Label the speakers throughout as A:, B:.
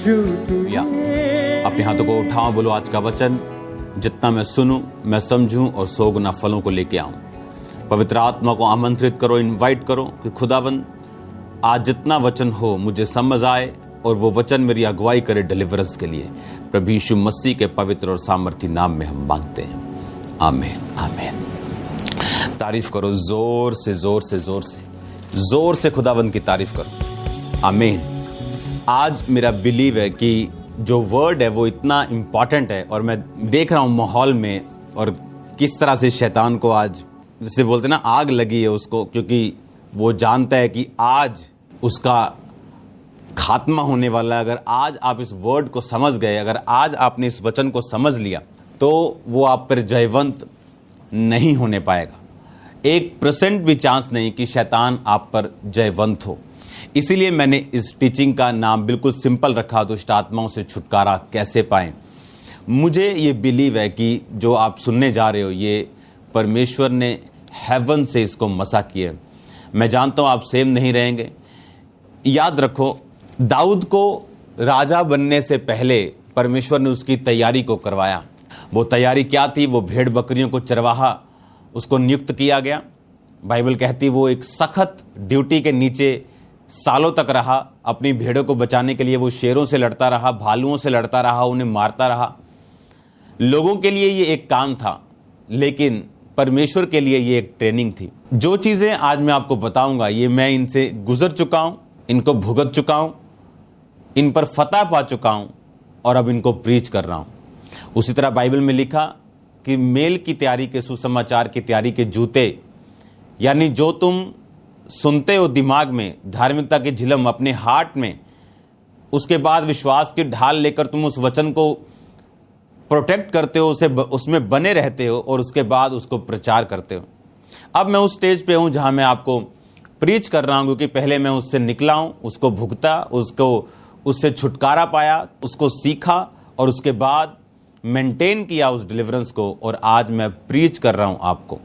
A: या अपने हाथों को उठाओ, बोलो आज का वचन जितना मैं सुनूं, मैं समझूं और 100 गुना फलों को लेके आऊं। पवित्र आत्मा को आमंत्रित करो, इनवाइट करो कि खुदावन आज जितना वचन हो मुझे समझ आए और वो वचन मेरी अगुवाई करे डिलीवरेंस के लिए। प्रभु यीशु मसीह के पवित्र और सामर्थी नाम में हम मांगते हैं, आमीन आमीन। तारीफ करो जोर से जोर से जोर से जोर से, खुदावन की तारीफ करो, आमीन। आज मेरा बिलीव है कि जो वर्ड है वो इतना इम्पॉर्टेंट है और मैं देख रहा हूँ माहौल में और किस तरह से शैतान को आज जैसे बोलते ना आग लगी है उसको, क्योंकि वो जानता है कि आज उसका खात्मा होने वाला है। अगर आज आप इस वर्ड को समझ गए, अगर आज आपने इस वचन को समझ लिया तो वो आप पर जयवंत नहीं होने पाएगा। 1% भी चांस नहीं कि शैतान आप पर जयवंत हो। इसीलिए मैंने इस टीचिंग का नाम बिल्कुल सिंपल रखा, दुष्ट आत्माओं से छुटकारा कैसे पाएं। मुझे ये बिलीव है कि जो आप सुनने जा रहे हो ये परमेश्वर ने हेवन से इसको मसा किया। मैं जानता हूँ आप सेम नहीं रहेंगे। याद रखो, दाऊद को राजा बनने से पहले परमेश्वर ने उसकी तैयारी को करवाया। वो तैयारी क्या थी? वो भेड़ बकरियों को चरवाहा उसको नियुक्त किया गया। बाइबल कहती वो एक सख्त ड्यूटी के नीचे सालों तक रहा। अपनी भेड़ों को बचाने के लिए वो शेरों से लड़ता रहा, भालुओं से लड़ता रहा, उन्हें मारता रहा। लोगों के लिए ये एक काम था, लेकिन परमेश्वर के लिए ये एक ट्रेनिंग थी। जो चीज़ें आज मैं आपको बताऊंगा ये मैं इनसे गुजर चुका हूं, इनको भुगत चुका हूं, इन पर फतह पा चुका हूं और अब इनको प्रीच कर रहा हूं। उसी तरह बाइबल में लिखा कि मेल की तैयारी के, सुसमाचार की तैयारी के जूते, यानी जो तुम सुनते हो दिमाग में, धार्मिकता की झिलम अपने हार्ट में, उसके बाद विश्वास की ढाल लेकर तुम उस वचन को प्रोटेक्ट करते हो, उसे उसमें बने रहते हो और उसके बाद उसको प्रचार करते हो। अब मैं उस स्टेज पे हूं जहां मैं आपको प्रीच कर रहा हूं, क्योंकि पहले मैं उससे निकला हूं, उसको भुगता, उससे छुटकारा पाया, उसको सीखा और उसके बाद मेंटेन किया उस डिलीवरेंस को, और आज मैं प्रीच कर रहा हूं आपको।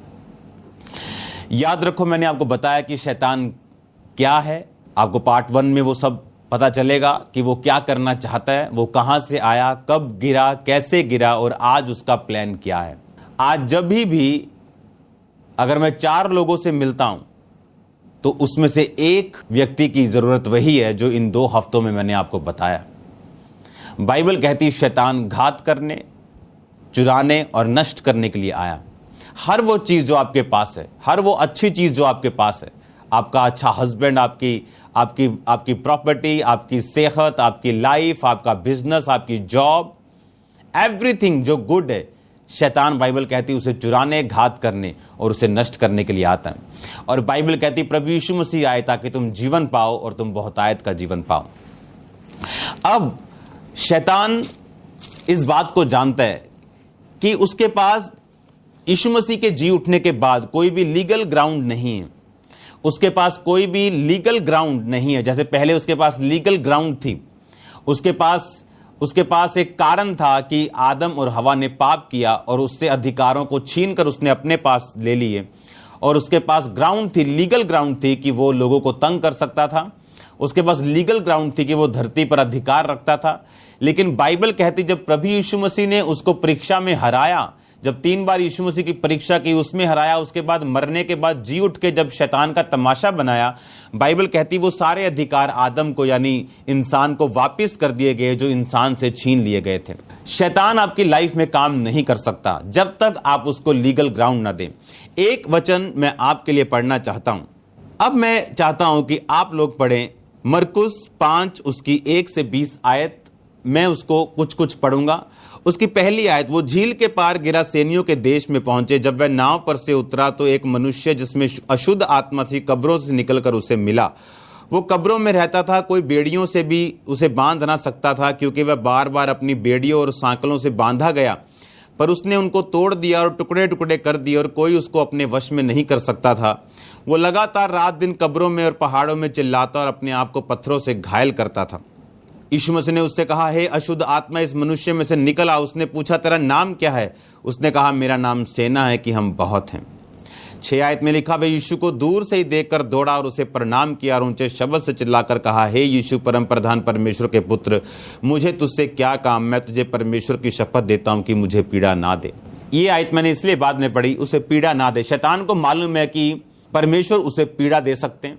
A: याद रखो, मैंने आपको बताया कि शैतान क्या है। आपको पार्ट 1 में वो सब पता चलेगा कि वो क्या करना चाहता है, वो कहां से आया, कब गिरा, कैसे गिरा और आज उसका प्लान क्या है। आज जब भी अगर मैं 4 लोगों से मिलता हूं तो उसमें से एक व्यक्ति की जरूरत वही है जो इन 2 हफ्तों में मैंने आपको बताया। बाइबल कहती शैतान घात करने, चुराने और नष्ट करने के लिए आया। हर वो चीज़ जो आपके पास है, हर वो अच्छी चीज़ जो आपके पास है, आपका अच्छा हस्बैंड, आपकी प्रॉपर्टी, आपकी सेहत, आपकी लाइफ, आपका बिजनेस, आपकी जॉब, एवरीथिंग जो गुड है, शैतान बाइबल कहती उसे चुराने, घात करने और उसे नष्ट करने के लिए आता है। और बाइबल कहती प्रभु यीशु मसीह आए ताकि तुम जीवन पाओ और तुम बहुतायत का जीवन पाओ। अब शैतान इस बात को जानता है कि उसके पास यीशु मसीह के जी उठने के बाद कोई भी लीगल ग्राउंड नहीं है। उसके पास कोई भी लीगल ग्राउंड नहीं है। जैसे पहले उसके पास लीगल ग्राउंड थी, उसके पास एक कारण था कि आदम और हवा ने पाप किया और उससे अधिकारों को छीनकर उसने अपने पास ले लिए, और उसके पास ग्राउंड थी, लीगल ग्राउंड थी कि वो लोगों को तंग कर सकता था। उसके पास लीगल ग्राउंड थी कि वो धरती पर अधिकार रखता था। लेकिन बाइबल कहती जब प्रभु यीशु मसीह ने उसको परीक्षा में हराया, जब 3 बार यीशु मसीह की परीक्षा की, उसमें हराया, उसके बाद मरने के बाद जी उठ के जब शैतान का तमाशा बनाया, बाइबल कहती वो सारे अधिकार आदम को यानी इंसान को वापस कर दिए गए जो इंसान से छीन लिए गए थे। शैतान आपकी लाइफ में काम नहीं कर सकता जब तक आप उसको लीगल ग्राउंड ना दें। एक वचन मैं आपके लिए पढ़ना चाहता हूं। अब मैं चाहता हूं कि आप लोग पढ़ें मरकुस 5 उसकी 1 से 20 आयत। मैं उसको कुछ पढ़ूंगा। उसकी पहली आयत, वो झील के पार गिरा सेनियों के देश में पहुंचे। जब वह नाव पर से उतरा तो एक मनुष्य जिसमें अशुद्ध आत्मा थी कब्रों से निकलकर उसे मिला। वो कब्रों में रहता था, कोई बेड़ियों से भी उसे बांध ना सकता था क्योंकि वह बार बार अपनी बेड़ियों और सांकलों से बांधा गया, पर उसने उनको तोड़ दिया और टुकड़े टुकड़े कर दिए और कोई उसको अपने वश में नहीं कर सकता था। वो लगातार रात दिन कब्रों में और पहाड़ों में चिल्लाता और अपने आप को पत्थरों से घायल करता था। यीशु मसीह ने उससे कहा, हे अशुद्ध आत्मा, इस मनुष्य में से निकल आ। उसने पूछा, तेरा नाम क्या है? उसने कहा, मेरा नाम सेना है कि हम बहुत हैं। 6 आयत में लिखा, वे यीशु को दूर से ही देखकर दौड़ा और उसे प्रणाम किया और ऊंचे शब्द से चिल्लाकर कहा, हे यीशु परम प्रधान परमेश्वर के पुत्र, मुझे तुझसे क्या काम, मैं तुझे परमेश्वर की शपथ देता हूं कि मुझे पीड़ा ना दे। ये आयत मैंने इसलिए बाद में पढ़ी, उसे पीड़ा ना दे। शैतान को मालूम है कि परमेश्वर उसे पीड़ा दे सकते हैं,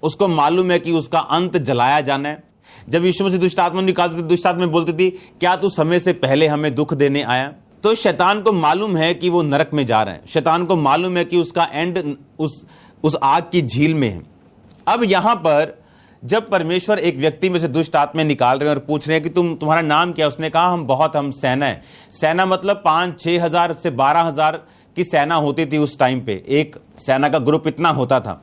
A: उसको मालूम है कि उसका अंत जलाया जाना है। जब यीशु मसीह दुष्ट आत्मा निकालते थे, दुष्ट आत्मा बोलती थी, क्या तू समय से पहले हमें दुख देने आया? तो शैतान को मालूम है कि वो नरक में जा रहे हैं। शैतान को मालूम है कि उसका एंड उस आग की झील में है। अब यहां पर जब परमेश्वर एक व्यक्ति में से दुष्ट आत्मा निकाल रहे हैं और पूछ रहे हैं कि तुम्हारा नाम क्या? उसने कहा, हम सेना है। सेना मतलब 5-6 हजार से 12 हजार की सेना होती थी उस टाइम पे। एक सेना का ग्रुप इतना होता था।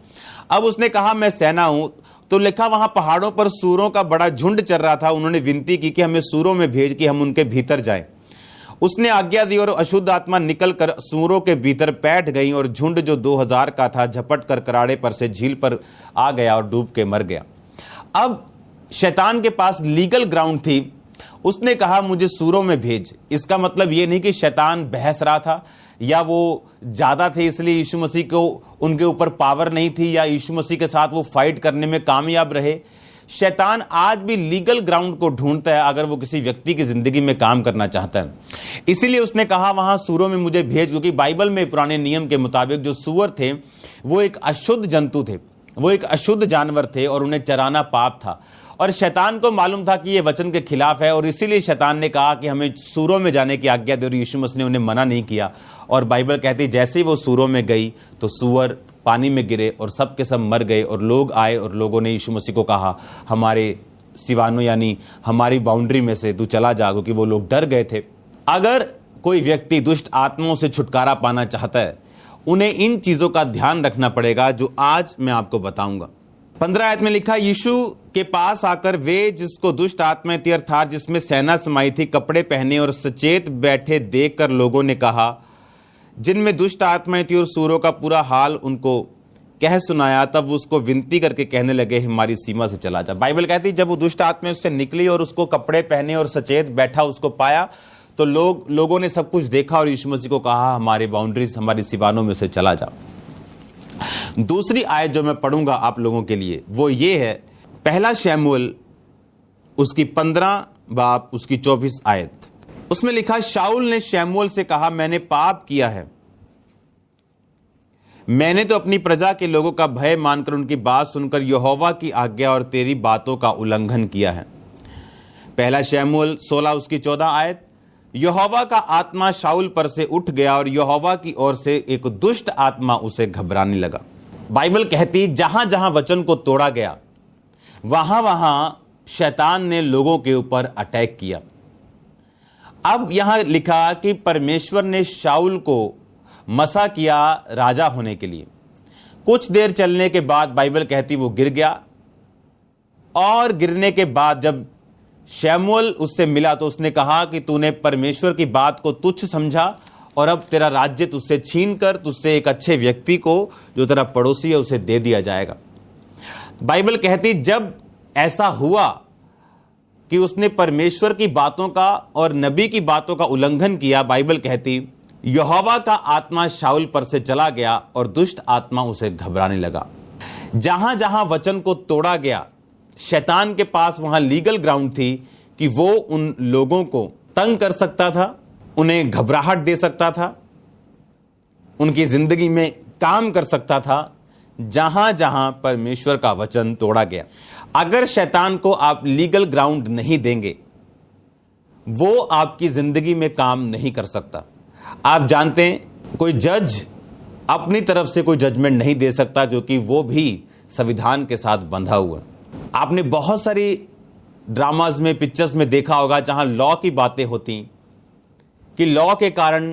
A: अब उसने कहा मैं सेना हूं, तो लिखा वहां पहाड़ों पर सूरों का बड़ा झुंड चल रहा था। उन्होंने विनती की कि हमें सूरों में भेज कि हम उनके भीतर जाएं। उसने आज्ञा दी और अशुद्ध आत्मा निकलकर सूरों के भीतर बैठ गई और झुंड जो 2000 का था झपट कर कराड़े पर से झील पर आ गया और डूब के मर गया। अब शैतान के पास लीगल ग्राउंड थी। उसने कहा मुझे सूरों में भेज। इसका मतलब यह नहीं कि शैतान बहस रहा था या वो ज्यादा थे इसलिए यीशु मसीह को उनके ऊपर पावर नहीं थी या यीशु मसीह के साथ वो फाइट करने में कामयाब रहे। शैतान आज भी लीगल ग्राउंड को ढूंढता है अगर वो किसी व्यक्ति की जिंदगी में काम करना चाहता है। इसीलिए उसने कहा वहां सूरों में मुझे भेज, क्योंकि बाइबल में पुराने नियम के मुताबिक जो सूअर थे वो एक अशुद्ध जंतु थे, वो एक अशुद्ध जानवर थे और उन्हें चराना पाप था। और शैतान को मालूम था कि यह वचन के खिलाफ है और इसीलिए शैतान ने कहा कि हमें सूरों में जाने की आज्ञा दे और यीशु मसीह ने उन्हें मना नहीं किया। और बाइबल कहती जैसे ही वो सूरों में गई तो सूअर पानी में गिरे और सब के सब मर गए। और लोग आए और लोगों ने यीशु मसीह को कहा हमारे सिवानो यानी हमारी बाउंड्री में से तू चला जा, क्योंकि वो लोग डर गए थे। अगर कोई व्यक्ति दुष्ट आत्माओं से छुटकारा पाना चाहता है उन्हें इन चीजों का ध्यान रखना पड़ेगा जो आज मैं आपको बताऊंगा। 15 आयत में लिखा, यीशु के पास आकर वे जिसको दुष्ट आत्माएं थी अर्थात जिसमें सेना समाई थी कपड़े पहने और सचेत बैठे देखकर लोगों ने कहा, जिनमें दुष्ट आत्माएं थी और सूरों का पूरा हाल उनको कह सुनाया। तब उसको विनती करके कहने लगे हमारी सीमा से चला जा। बाइबल कहती जब वो दुष्ट आत्माएं उससे निकली और उसको कपड़े पहने और सचेत बैठा उसको पाया तो लोगों ने सब कुछ देखा और यीशु मसीह को कहा हमारी बाउंड्रीज हमारी सीवानों में से चला जा। दूसरी आयत जो मैं पढ़ूंगा आप लोगों के लिए वो ये है, पहला शमूएल उसकी 15 बाब उसकी 24 आयत। उसमें लिखा, शाऊल ने शमूएल से कहा मैंने पाप किया है, मैंने तो अपनी प्रजा के लोगों का भय मानकर उनकी बात सुनकर यहोवा की आज्ञा और तेरी बातों का उल्लंघन किया है। पहला शमूएल 16 उसकी 14 आयत। यहोवा का आत्मा शाऊल पर से उठ गया और यहोवा की ओर से एक दुष्ट आत्मा उसे घबराने लगा। बाइबल कहती जहां जहां वचन को तोड़ा गया वहां वहां शैतान ने लोगों के ऊपर अटैक किया। अब यहां लिखा कि परमेश्वर ने शाऊल को मसा किया राजा होने के लिए। कुछ देर चलने के बाद बाइबल कहती वो गिर गया और गिरने के बाद जब शमूएल उससे मिला तो उसने कहा कि तूने परमेश्वर की बात को तुच्छ समझा और अब तेरा राज्य तुझसे छीन कर तुझसे एक अच्छे व्यक्ति को जो तेरा पड़ोसी है उसे दे दिया जाएगा। बाइबल कहती जब ऐसा हुआ कि उसने परमेश्वर की बातों का और नबी की बातों का उल्लंघन किया, बाइबल कहती यहोवा का आत्मा शाऊल पर से चला गया और दुष्ट आत्मा उसे घबराने लगा। जहां जहां वचन को तोड़ा गया शैतान के पास वहां लीगल ग्राउंड थी कि वो उन लोगों को तंग कर सकता था, उन्हें घबराहट दे सकता था, उनकी जिंदगी में काम कर सकता था। जहां जहां परमेश्वर का वचन तोड़ा गया, अगर शैतान को आप लीगल ग्राउंड नहीं देंगे वो आपकी जिंदगी में काम नहीं कर सकता। आप जानते हैं कोई जज अपनी तरफ से कोई जजमेंट नहीं दे सकता क्योंकि वो भी संविधान के साथ बंधा हुआ। आपने बहुत सारी ड्रामाज में पिक्चर्स में देखा होगा जहां लॉ की बातें होती कि लॉ के कारण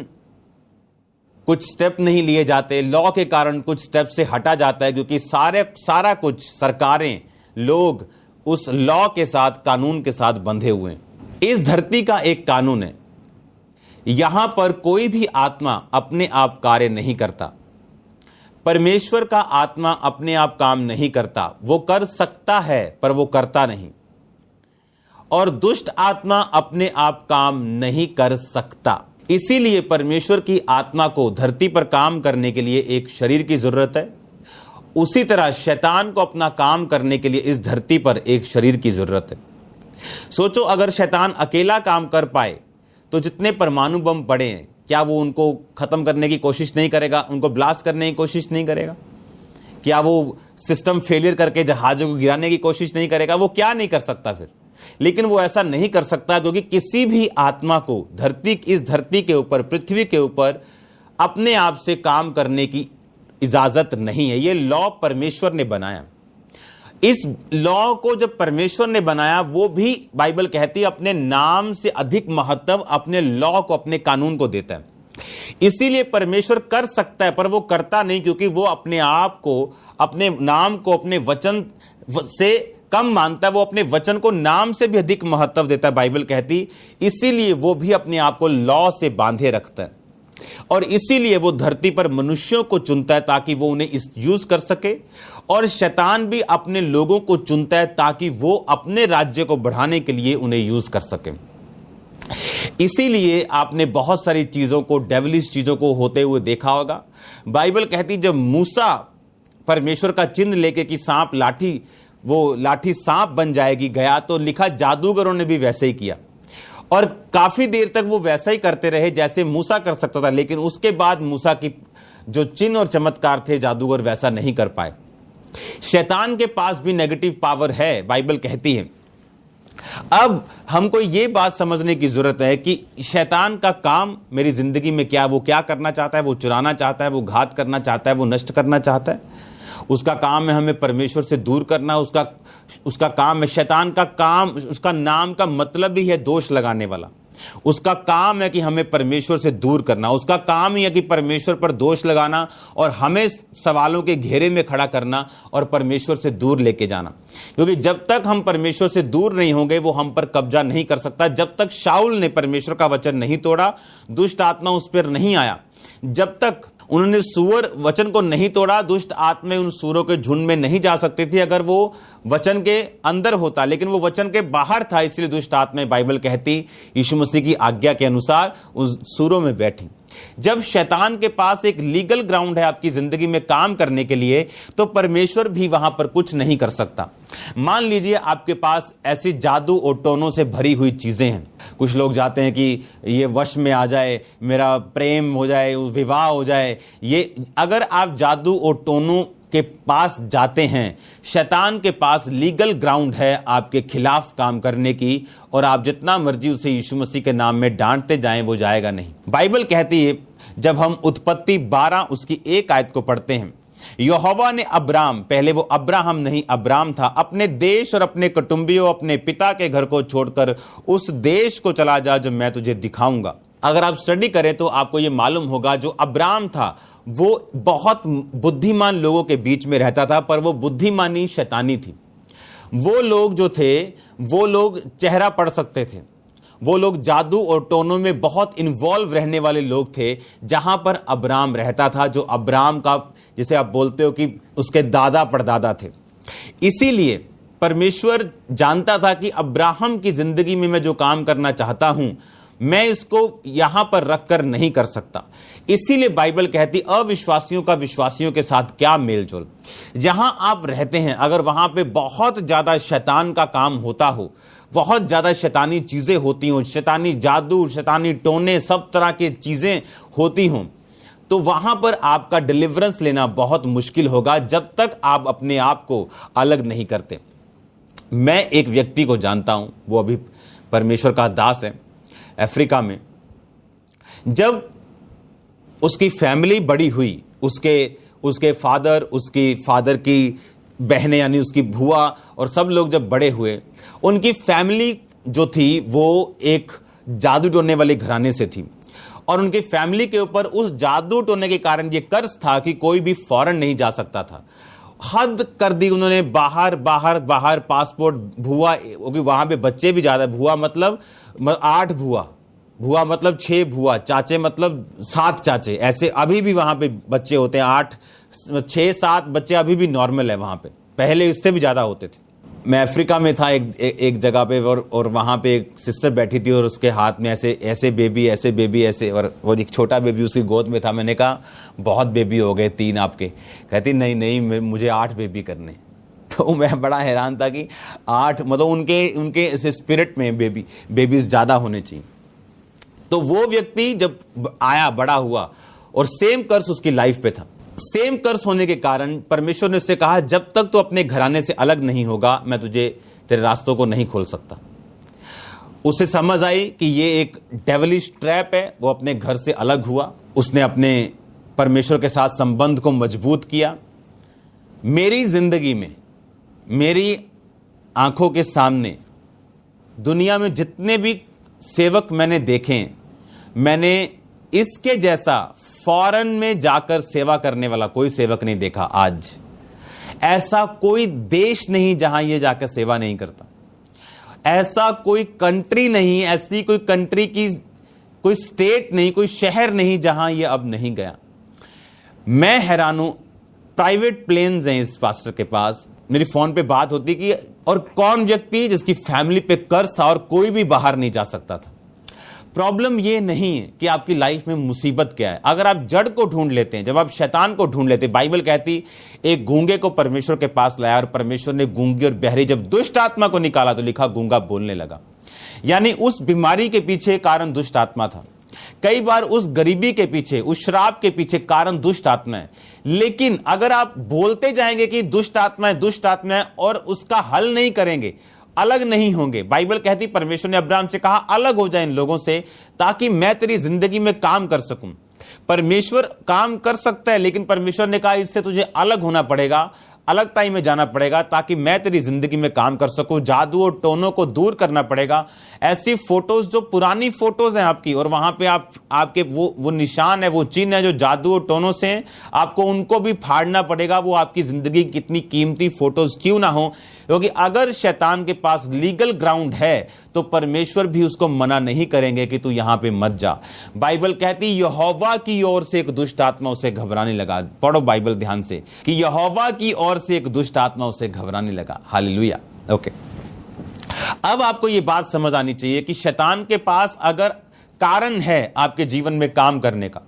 A: कुछ स्टेप नहीं लिए जाते, लॉ के कारण कुछ स्टेप से हटा जाता है क्योंकि सारा कुछ सरकारें लोग उस लॉ के साथ कानून के साथ बंधे हुए हैं। इस धरती का एक कानून है, यहां पर कोई भी आत्मा अपने आप कार्य नहीं करता। परमेश्वर का आत्मा अपने आप काम नहीं करता, वो कर सकता है पर वो करता नहीं। और दुष्ट आत्मा अपने आप काम नहीं कर सकता। इसीलिए परमेश्वर की आत्मा को धरती पर काम करने के लिए एक शरीर की जरूरत है। उसी तरह शैतान को अपना काम करने के लिए इस धरती पर एक शरीर की जरूरत है। सोचो, अगर शैतान अकेला काम कर पाए तो जितने परमाणु बम पड़े हैं, क्या वो उनको खत्म करने की कोशिश नहीं करेगा? उनको ब्लास्ट करने की कोशिश नहीं करेगा? क्या वो सिस्टम फेलियर करके जहाजों को गिराने की कोशिश नहीं करेगा? वो क्या नहीं कर सकता फिर? लेकिन वो ऐसा नहीं कर सकता क्योंकि किसी भी आत्मा को इस धरती के ऊपर, पृथ्वी के ऊपर अपने आप से काम करने की इजाजत नहीं है। ये लॉ परमेश्वर ने बनाया। इस लॉ को जब परमेश्वर ने बनाया, वो भी बाइबल कहती है अपने नाम से अधिक महत्व अपने लॉ को, अपने कानून को देता है। इसीलिए परमेश्वर कर सकता है, पर वो करता नहीं, क्योंकि वो अपने आप को, अपने नाम को अपने वचन से कम मानता है। वो अपने वचन को नाम से भी अधिक महत्व देता है, बाइबल कहती। इसीलिए वो भी अपने आप को लॉ से बांधे रखता है और इसीलिए वो धरती पर मनुष्यों को चुनता है ताकि वो उन्हें यूज कर सके। और शैतान भी अपने लोगों को चुनता है ताकि वो अपने राज्य को बढ़ाने के लिए उन्हें यूज कर सके। इसीलिए आपने बहुत सारी चीजों को, डेविलिश चीजों को होते हुए देखा होगा। बाइबल कहती जब मूसा परमेश्वर का चिन्ह लेके कि सांप लाठी, वो लाठी सांप बन जाएगी, गया, तो लिखा जादूगरों ने भी वैसे ही किया और काफी देर तक वो वैसा ही करते रहे जैसे मूसा कर सकता था। लेकिन उसके बाद मूसा की जो चिन्ह और चमत्कार थे, जादूगर वैसा नहीं कर पाए। शैतान के पास भी नेगेटिव पावर है, बाइबल कहती है। अब हमको ये बात समझने की जरूरत है कि शैतान का काम मेरी जिंदगी में क्या, वो क्या करना चाहता है? वो चुराना चाहता है, वो घात करना चाहता है, वो नष्ट करना चाहता है। उसका काम है हमें परमेश्वर से दूर करना। उसका काम है, शैतान का काम, उसका नाम का मतलब ही है दोष लगाने वाला। उसका काम है कि हमें परमेश्वर से दूर करना। उसका काम ही है कि परमेश्वर पर दोष लगाना और हमें सवालों के घेरे में खड़ा करना और परमेश्वर से दूर लेके जाना। क्योंकि जब तक हम परमेश्वर से दूर नहीं होंगे, वो हम पर कब्जा नहीं कर सकता। जब तक शाऊल ने परमेश्वर का वचन नहीं तोड़ा, दुष्ट आत्मा उस पर नहीं आया, जब तक उन्होंने सूअर वचन को नहीं तोड़ा, दुष्ट आत्मा उन सूरों के झुंड में नहीं जा सकती थी अगर वो वचन के अंदर होता। लेकिन वो वचन के बाहर था, इसलिए दुष्ट आत्मा, बाइबल कहती, यीशु मसीह की आज्ञा के अनुसार उस सूरों में बैठी। जब शैतान के पास एक लीगल ग्राउंड है आपकी जिंदगी में काम करने के लिए, तो परमेश्वर भी वहां पर कुछ नहीं कर सकता। मान लीजिए आपके पास ऐसी जादू और टोनों से भरी हुई चीजें हैं। कुछ लोग जाते हैं कि ये वश में आ जाए, मेरा प्रेम हो जाए, विवाह हो जाए। ये अगर आप जादू और टोनों के पास जाते हैं, शैतान के पास लीगल ग्राउंड है आपके खिलाफ काम करने की, और आप जितना मर्जी उसे यीशु मसीह के नाम में डांटते जाएं, वो जाएगा नहीं। बाइबल कहती है, जब हम उत्पत्ति 12 उसकी 1 आयत को पढ़ते हैं, यहोवा ने अब्राम, पहले वो अब्राहम नहीं अब्राम था, अपने देश और अपने कुटुंबियों, अपने पिता के घर को छोड़कर उस देश को चला जा जो मैं तुझे दिखाऊंगा। अगर आप स्टडी करें तो आपको यह मालूम होगा, जो अब्राम था वो बहुत बुद्धिमान लोगों के बीच में रहता था, पर वो बुद्धिमानी शैतानी थी। वो लोग जो थे, वो लोग चेहरा पढ़ सकते थे, वो लोग जादू और टोनों में बहुत इन्वॉल्व रहने वाले लोग थे। जहां पर अब्राम रहता था, जो अब्राम का, जिसे आप बोलते हो कि उसके दादा परदादा थे। इसीलिए परमेश्वर जानता था कि अब्राहम की जिंदगी में मैं जो काम करना चाहता हूं, मैं इसको यहां पर रखकर नहीं कर सकता। इसीलिए बाइबल कहती, अविश्वासियों का विश्वासियों के साथ क्या मेलजोल। जहां आप रहते हैं, अगर वहां पे बहुत ज्यादा शैतान का काम होता हो, बहुत ज्यादा शैतानी चीजें होती हों, शैतानी जादू, शैतानी टोने, सब तरह की चीजें होती हों, तो वहां पर आपका डिलीवरेंस लेना बहुत मुश्किल होगा, जब तक आप अपने आप को अलग नहीं करते। मैं एक व्यक्ति को जानता हूं, वो अभी परमेश्वर का दास है, अफ्रीका में। जब उसकी फैमिली बड़ी हुई, उसके फादर, उसकी फादर की बहनें यानी उसकी बुआ और सब लोग जब बड़े हुए, उनकी फैमिली जो थी वो एक जादू टोने वाले घराने से थी, और उनकी फैमिली के ऊपर उस जादू टोने के कारण ये कर्ज था कि कोई भी फॉरेन नहीं जा सकता था। हद कर दी उन्होंने, बाहर पासपोर्ट, भुआ, क्योंकि वहां पे बच्चे भी ज्यादा, भुआ मतलब 8 भुआ मतलब 6 भुआ, चाचे मतलब 7 चाचे, ऐसे अभी भी वहां पे बच्चे होते हैं। 8, 6, 7 बच्चे अभी भी नॉर्मल है वहां पे, पहले इससे भी ज्यादा होते थे। मैं अफ्रीका में था एक जगह पे, और वहाँ पे एक सिस्टर बैठी थी और उसके हाथ में ऐसे बेबी ऐसे, और वो एक छोटा बेबी उसकी गोद में था। मैंने कहा बहुत बेबी हो गए 3 आपके। कहती नहीं मुझे 8 बेबी करने। तो मैं बड़ा हैरान था कि 8, मतलब उनके स्पिरिट में बेबीज ज़्यादा होने चाहिए। तो वो व्यक्ति जब आया, बड़ा हुआ, और सेम कर्स उसकी लाइफ पे था। सेम कर्स होने के कारण परमेश्वर ने उससे कहा जब तक तू अपने घराने से अलग नहीं होगा मैं तेरे रास्तों को नहीं खोल सकता। उसे समझ आई कि ये एक डेविलिश ट्रैप है। वो अपने घर से अलग हुआ, उसने अपने परमेश्वर के साथ संबंध को मजबूत किया। मेरी जिंदगी में, मेरी आंखों के सामने दुनिया में जितने भी सेवक मैंने देखे, मैंने इसके जैसा फॉरेन में जाकर सेवा करने वाला कोई सेवक नहीं देखा। आज ऐसा कोई देश नहीं जहां ये जाकर सेवा नहीं करता। ऐसा कोई कंट्री नहीं, ऐसी कोई कंट्री की कोई स्टेट नहीं, कोई शहर नहीं जहां ये अब नहीं गया। मैं हैरान हूं। प्राइवेट प्लेन्स हैं इस पास्टर के पास। मेरी फोन पे बात होती कि और कौन व्यक्ति जिसकी फैमिली पे कर्ज था और कोई भी बाहर नहीं जा सकता था। प्रॉब्लम ये नहीं है कि आपकी लाइफ में मुसीबत क्या है। अगर आप जड़ को ढूंढ लेते हैं, जब आप शैतान को ढूंढ लेते हैं, बाइबल कहती एक गूंगे को परमेश्वर के पास लाया और परमेश्वर ने गूंगी और बहरी जब दुष्ट आत्मा को निकाला तो लिखा गूंगा बोलने लगा। यानी उस बीमारी के पीछे कारण दुष्ट आत्मा था। कई बार उस गरीबी के पीछे, उस श्राप के पीछे कारण दुष्ट आत्मा है। लेकिन अगर आप बोलते जाएंगे कि दुष्ट आत्मा है और उसका हल नहीं करेंगे, अलग नहीं होंगे। बाइबल कहती परमेश्वर ने अब्राहम से कहा अलग हो जाए इन लोगों से ताकि मैं तेरी जिंदगी में काम कर सकूं। परमेश्वर काम कर सकता है, लेकिन परमेश्वर ने कहा इससे तुझे अलग होना पड़ेगा, अलगताई में जाना पड़ेगा ताकि मैं तेरी जिंदगी में काम कर सकूं। जादू और टोनों को दूर करना पड़ेगा। ऐसी फोटोज जो पुरानी फोटोज हैं आपकी, और वहां पे आपके वो निशान है, वो चिन्ह है जो जादू और टोनों से हैं, आपको उनको भी फाड़ना पड़ेगा। वो आपकी जिंदगी की कितनी कीमती फोटोज क्यों ना हो, क्योंकि अगर शैतान के पास लीगल ग्राउंड है तो परमेश्वर भी उसको मना नहीं करेंगे कि तू यहां पे मत जा। बाइबल कहती यहोवा की ओर से एक दुष्ट आत्मा उसे घबराने लगा। पढ़ो बाइबल ध्यान से कि यहोवा की ओर से एक दुष्ट आत्मा उसे घबराने लगा। हालेलुया। ओके, अब आपको यह बात समझ आनी चाहिए कि शैतान के पास अगर कारण है आपके जीवन में काम करने का,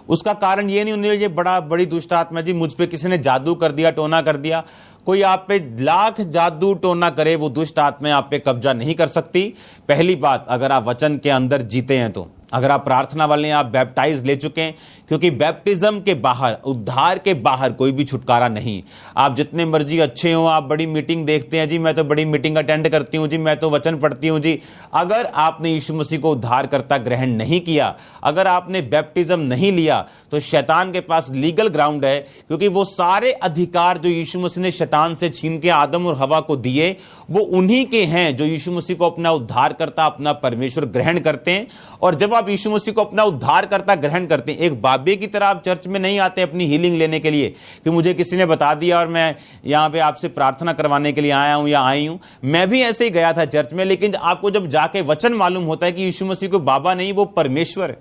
A: उसका कारण ये नहीं ये बड़ी दुष्ट आत्मा जी मुझ पे किसी ने जादू कर दिया, टोना कर दिया। कोई आप पे लाख जादू टोना करे, वो दुष्ट आत्मा आप पे कब्जा नहीं कर सकती। पहली बात, अगर आप वचन के अंदर जीते हैं तो, अगर आप प्रार्थना वाले हैं, आप बैप्टाइज ले चुके हैं, क्योंकि बैप्टिज्म के बाहर, उद्धार के बाहर कोई भी छुटकारा नहीं। आप जितने मर्जी अच्छे हो, आप बड़ी मीटिंग देखते हैं जी, मैं तो बड़ी मीटिंग अटेंड करती हूं जी, मैं तो वचन पढ़ती हूं जी, अगर आपने यीशु मसीह को उद्धारकर्ता ग्रहण नहीं किया, अगर आपने बैप्टिज्म नहीं लिया, तो शैतान के पास लीगल ग्राउंड है, क्योंकि वो सारे अधिकार जो यीशु मसीह ने शैतान से छीन के आदम और हवा को दिए, वो उन्हीं के हैं जो यीशु मसीह को अपना उद्धारकर्ता, अपना परमेश्वर ग्रहण करते हैं। और जब आप यीशु मसीह को अपना उद्धारकर्ता ग्रहण करते हैं, एक बाबे की तरह आप चर्च में नहीं आते अपनी हीलिंग लेने के लिए कि मुझे किसी ने बता दिया और मैं यहां पे आपसे प्रार्थना करवाने के लिए आया हूं या आई हूं। मैं भी ऐसे ही गया था चर्च में, लेकिन आपको जब जाके वचन मालूम होता है कि यीशु मसीह को बाबा नहीं, वो परमेश्वर है।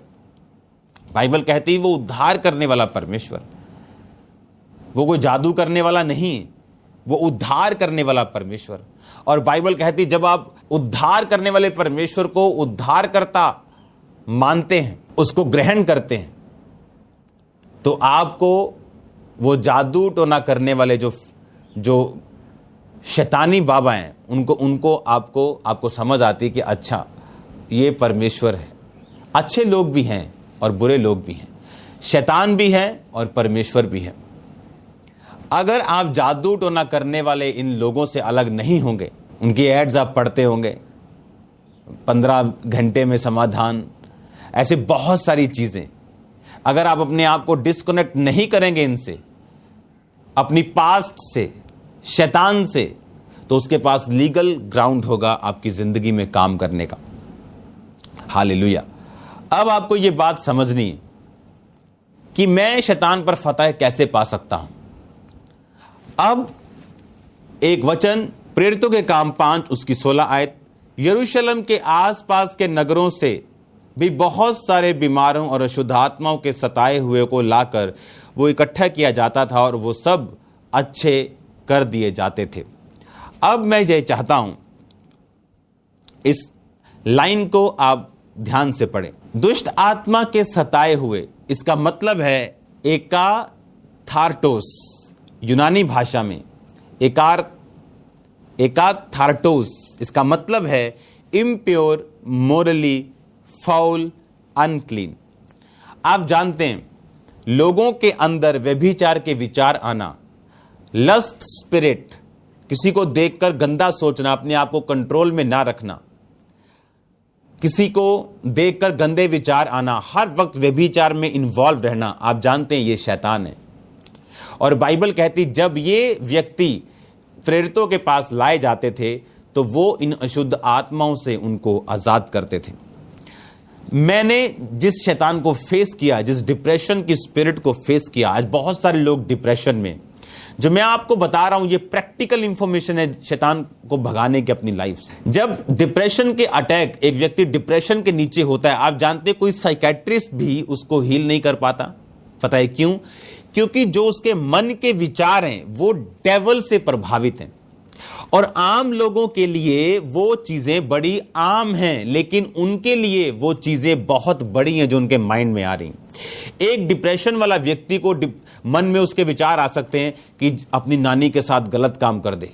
A: बाइबल कहती है वो उद्धार करने वाला परमेश्वर, वो कोई जादू करने वाला नहीं, वो उद्धार करने वाला परमेश्वर। और बाइबल कहती जब आप उद्धार करने वाले परमेश्वर को उद्धारकर्ता मानते हैं, उसको ग्रहण करते हैं, तो आपको वो जादू टोना करने वाले जो शैतानी बाबा हैं, उनको आपको समझ आती है कि अच्छा ये परमेश्वर है। अच्छे लोग भी हैं और बुरे लोग भी हैं, शैतान भी है और परमेश्वर भी है। अगर आप जादू टोना करने वाले इन लोगों से अलग नहीं होंगे, उनकी एड्स आप पढ़ते होंगे, 15 घंटे में समाधान, ऐसे बहुत सारी चीजें, अगर आप अपने आप को डिस्कनेक्ट नहीं करेंगे इनसे, अपनी पास्ट से, शैतान से, तो उसके पास लीगल ग्राउंड होगा आपकी जिंदगी में काम करने का। हालेलुया। अब आपको यह बात समझनी है कि मैं शैतान पर फतह कैसे पा सकता हूं। अब एक वचन प्रेरितों के काम 5 उसकी 16 आयत, यरूशलेम के आसपास के नगरों से भी बहुत सारे बीमारों और अशुद्ध आत्माओं के सताए हुए को लाकर वो इकट्ठा किया जाता था और वो सब अच्छे कर दिए जाते थे। अब मैं ये चाहता हूं इस लाइन को आप ध्यान से पढ़ें। दुष्ट आत्मा के सताए हुए, इसका मतलब है एकाथार्टोस, यूनानी भाषा में एकाथार्टोस, इसका मतलब है इम्प्योर, मोरली, फाउल, अनक्लीन। आप जानते हैं लोगों के अंदर व्यभिचार के विचार आना, लस्ट स्पिरिट, किसी को देखकर गंदा सोचना, अपने आप को कंट्रोल में ना रखना, किसी को देखकर गंदे विचार आना, हर वक्त व्यभिचार में इन्वॉल्व रहना, आप जानते हैं ये शैतान है। और बाइबल कहती जब ये व्यक्ति प्रेरितों के पास लाए जाते थे तो वो इन अशुद्ध आत्माओं से उनको आजाद करते थे। मैंने जिस शैतान को फेस किया, जिस डिप्रेशन की स्पिरिट को फेस किया, आज बहुत सारे लोग डिप्रेशन में, जो मैं आपको बता रहा हूं ये प्रैक्टिकल इंफॉर्मेशन है शैतान को भगाने की अपनी लाइफ से। जब डिप्रेशन के अटैक, एक व्यक्ति डिप्रेशन के नीचे होता है, आप जानते हैं कोई साइकेट्रिस्ट भी उसको हील नहीं कर पाता। पता है क्यों? क्योंकि जो उसके मन के विचार हैं वो डेविल से प्रभावित हैं, और आम लोगों के लिए वो चीजें बड़ी आम हैं, लेकिन उनके लिए वो चीजें बहुत बड़ी हैं जो उनके माइंड में आ रही। एक डिप्रेशन वाला व्यक्ति को मन में उसके विचार आ सकते हैं कि अपनी नानी के साथ गलत काम कर दे,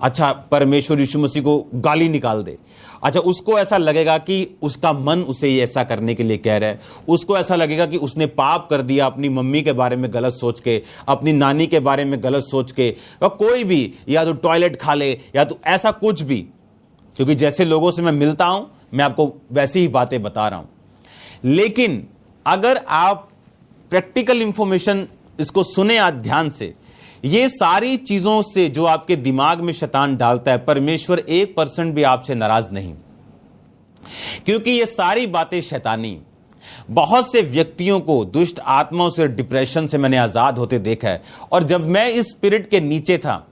A: अच्छा परमेश्वर यीशु मसीह को गाली निकाल दे, अच्छा उसको ऐसा लगेगा कि उसका मन उसे ये ऐसा करने के लिए कह रहा है, उसको ऐसा लगेगा कि उसने पाप कर दिया अपनी मम्मी के बारे में गलत सोच के, अपनी नानी के बारे में गलत सोच के, और कोई भी, या तो टॉयलेट खा ले या तो ऐसा कुछ भी। क्योंकि जैसे लोगों से मैं मिलता हूं मैं आपको वैसी ही बातें बता रहा हूं। लेकिन अगर आप प्रैक्टिकल इंफॉर्मेशन इसको सुने आज ध्यान से, ये सारी चीजों से जो आपके दिमाग में शैतान डालता है, परमेश्वर 1% भी आपसे नाराज नहीं, क्योंकि ये सारी बातें शैतानी। बहुत से व्यक्तियों को दुष्ट आत्माओं से, डिप्रेशन से मैंने आजाद होते देखा है। और जब मैं इस स्पिरिट के नीचे था,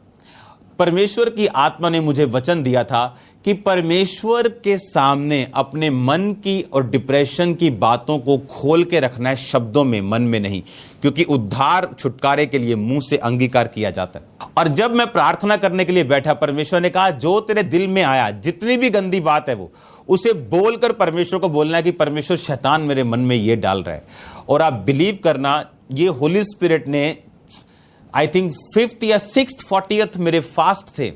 A: परमेश्वर की आत्मा ने मुझे वचन दिया था कि परमेश्वर के सामने अपने मन की और डिप्रेशन की बातों को खोल के रखना है, शब्दों में, मन में नहीं, क्योंकि उद्धार छुटकारे के लिए मुंह से अंगीकार किया जाता है। और जब मैं प्रार्थना करने के लिए बैठा, परमेश्वर ने कहा जो तेरे दिल में आया, जितनी भी गंदी बात है वो उसे बोलकर परमेश्वर को बोलना है कि परमेश्वर शैतान मेरे मन में ये डाल रहा है। और आप बिलीव करना, ये होली स्पिरिट ने आई थिंक 5th या 6th 40th मेरे फास्ट थे,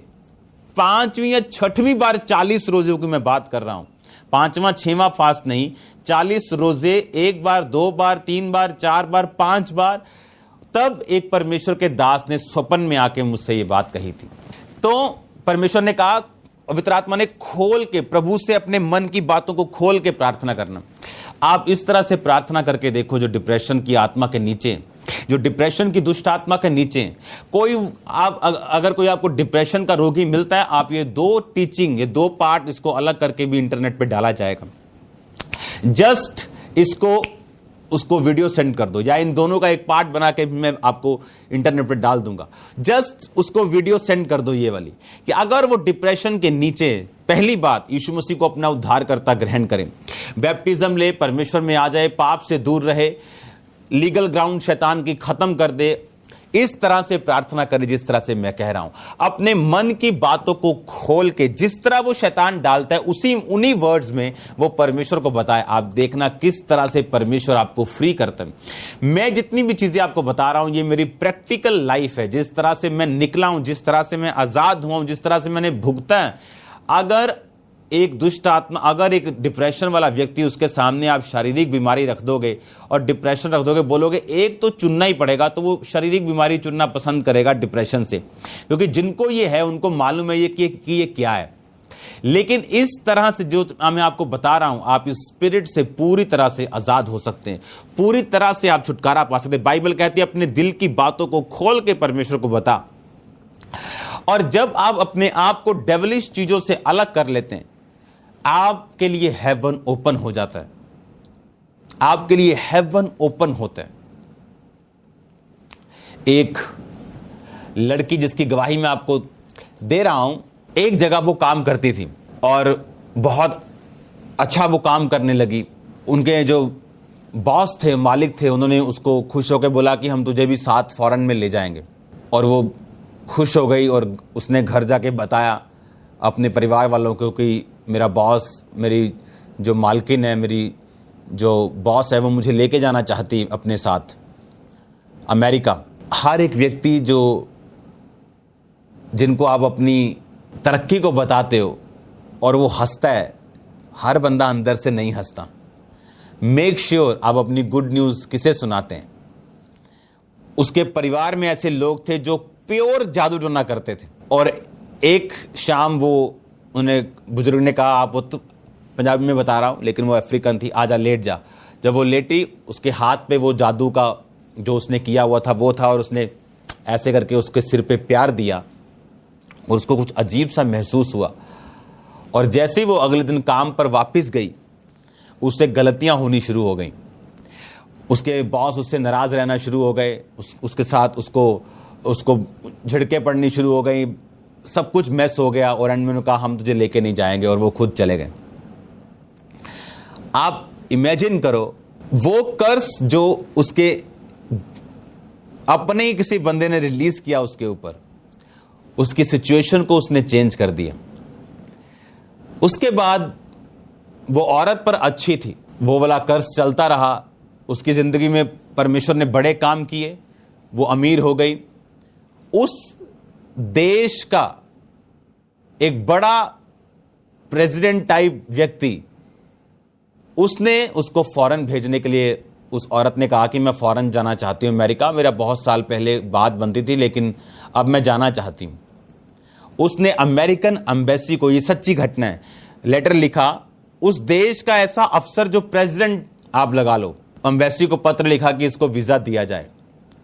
A: 5वीं या 6वीं बार 40 रोजों की मैं बात कर रहा हूं, 5वां 6वां फास्ट नहीं, 40 रोजे, 1 बार 2 बार 3 बार 4 बार 5 बार। तब एक परमेश्वर के दास ने स्वप्न में आके मुझसे ये बात कही थी। तो परमेश्वर ने कहा, पवित्र आत्मा ने खोल के, प्रभु से अपने मन की बातों को खोल के प्रार्थना करना। आप इस तरह से प्रार्थना करके देखो, जो डिप्रेशन की आत्मा के नीचे, जो डिप्रेशन की दुष्ट आत्मा के नीचे कोई, आप अगर कोई आपको डिप्रेशन का रोगी मिलता है, आप ये 2 टीचिंग, ये 2 पार्ट इसको अलग करके भी इंटरनेट पे डाला जाएगा। जस्ट इसको, उसको वीडियो सेंड कर दो, या इन दोनों का एक पार्ट बना के मैं आपको इंटरनेट पे डाल दूंगा। जस्ट उसको वीडियो सेंड कर दो, ये वाली, कि अगर वो डिप्रेशन के नीचे, पहली बात यीशु मसीह को अपना उद्धारकर्ता ग्रहण करें, बैप्टिज्म ले, परमेश्वर में आ जाए, पाप से दूर रहे, लीगल ग्राउंड शैतान की खत्म कर दे, इस तरह से प्रार्थना करें जिस तरह से मैं कह रहा हूं। अपने मन की बातों को खोल के, जिस तरह वो शैतान डालता है उन्हीं वर्ड्स में वो परमेश्वर को बताए। आप देखना किस तरह से परमेश्वर आपको फ्री करता है। मैं जितनी भी चीजें आपको बता रहा हूं ये मेरी प्रैक्टिकल लाइफ है, जिस तरह से मैं निकला हूं, जिस तरह से मैं आजाद हुआ हूं, जिस तरह से मैंने भुगता है। अगर एक दुष्ट आत्मा, अगर एक डिप्रेशन वाला व्यक्ति, उसके सामने आप शारीरिक बीमारी रख दोगे और डिप्रेशन रख दोगे, बोलोगे एक तो चुनना ही पड़ेगा, तो वो शारीरिक बीमारी चुनना पसंद करेगा डिप्रेशन से, क्योंकि जिनको ये है उनको मालूम है ये कि ये क्या है। लेकिन इस तरह से जो मैं आपको बता रहा हूं, आप इस स्पिरिट से पूरी तरह से आजाद हो सकते हैं, पूरी तरह से आप छुटकारा पा सकते हैं। बाइबल कहती है अपने दिल की बातों को खोल के परमेश्वर को बता। और जब आप अपने आप को डेविलिश चीजों से अलग कर लेते हैं, आपके लिए हेवन ओपन हो जाता है, आपके लिए हेवन ओपन होता है। एक लड़की जिसकी गवाही मैं आपको दे रहा हूं, एक जगह वो काम करती थी और बहुत अच्छा वो काम करने लगी। उनके जो बॉस थे, मालिक थे, उन्होंने उसको खुश होकर बोला कि हम तुझे भी साथ फॉरेन में ले जाएंगे। और वो खुश हो गई और उसने घर जाके बताया अपने परिवार वालों को कि मेरा बॉस, मेरी जो मालकिन है, मेरी जो बॉस है, वो मुझे लेके जाना चाहती अपने साथ अमेरिका। हर एक व्यक्ति जिनको आप अपनी तरक्की को बताते हो और वो हंसता है, हर बंदा अंदर से नहीं हंसता। मेक श्योर आप अपनी गुड न्यूज़ किसे सुनाते हैं। उसके परिवार में ऐसे लोग थे जो प्योर जादू टोना करते थे, और एक शाम उन्हें बुजुर्ग ने कहा, आप तो पंजाबी में बता रहा हूँ लेकिन वो अफ्रीकन थी, आजा लेट जा। जब वो लेटी, उसके हाथ पे वो जादू का जो उसने किया हुआ था वो था, और उसने ऐसे करके उसके सिर पे प्यार दिया और उसको कुछ अजीब सा महसूस हुआ। और जैसे ही वो अगले दिन काम पर वापस गई, उससे गलतियां होनी शुरू हो गई। उसके बॉस उससे नाराज़ रहना शुरू हो गए, उसके साथ उसको झिड़के पड़नी शुरू हो गई, सब कुछ मैस हो गया। और एंड में उन्होंने कहा हम तुझे लेके नहीं जाएंगे, और वो खुद चले गए। आप इमेजिन करो, वो कर्स जो उसके अपने ही किसी बंदे ने रिलीज किया उसके ऊपर, उसकी सिचुएशन को उसने चेंज कर दिया। उसके बाद वो औरत पर अच्छी थी, वो वाला कर्स चलता रहा, उसकी जिंदगी में परमेश्वर ने बड़े काम किए, वो अमीर हो गई। उस देश का एक बड़ा प्रेसिडेंट टाइप व्यक्ति, उसने उसको फॉरेन भेजने के लिए, उस औरत ने कहा कि मैं फॉरेन जाना चाहती हूं अमेरिका, मेरा बहुत साल पहले बात बनती थी लेकिन अब मैं जाना चाहती हूं। उसने अमेरिकन एम्बेसी को, ये सच्ची घटना है, लेटर लिखा। उस देश का ऐसा अफसर जो प्रेसिडेंट आप लगा लो, एम्बेसी को पत्र लिखा कि इसको वीजा दिया जाए।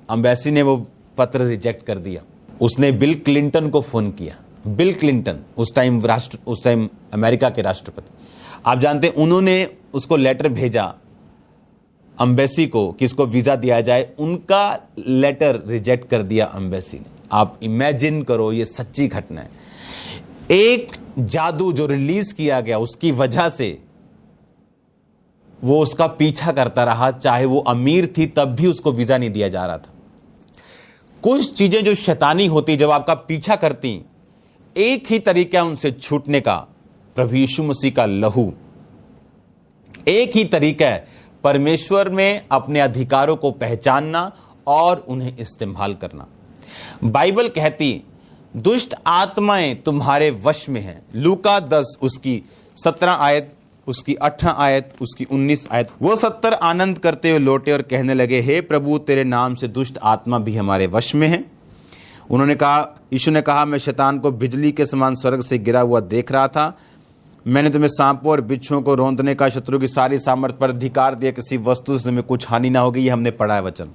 A: एम्बेसी ने वो पत्र रिजेक्ट कर दिया। उसने बिल क्लिंटन को फोन किया। बिल क्लिंटन उस टाइम अमेरिका के राष्ट्रपति, आप जानते हैं, उन्होंने उसको लेटर भेजा एम्बेसी को कि इसको वीजा दिया जाए। उनका लेटर रिजेक्ट कर दिया एम्बेसी ने। आप इमेजिन करो, ये सच्ची घटना है। एक जादू जो रिलीज किया गया, उसकी वजह से वो उसका पीछा करता रहा, चाहे वो अमीर थी तब भी उसको वीजा नहीं दिया जा रहा था। कुछ चीजें जो शैतानी होती, जब आपका पीछा करती, एक ही तरीका है उनसे छूटने का, प्रभु यीशु मसीह का लहू। एक ही तरीका है परमेश्वर में अपने अधिकारों को पहचानना और उन्हें इस्तेमाल करना। बाइबल कहती दुष्ट आत्माएं तुम्हारे वश में हैं। लूका 10 उसकी 17 आयत, उसकी 18 आयत, उसकी 19 आयत। वो 70 आनंद करते हुए लौटे और कहने लगे, हे प्रभु, तेरे नाम से दुष्ट आत्मा भी हमारे वश में है। उन्होंने कहा, यीशु ने कहा, मैं शैतान को बिजली के समान स्वर्ग से गिरा हुआ देख रहा था। मैंने तुम्हें सांपों और बिच्छुओं को रौंदने का, शत्रु की सारी सामर्थ पर अधिकार दिया, किसी वस्तु से तुम्हें कुछ हानि ना होगी। ये हमने पढ़ा है वचन।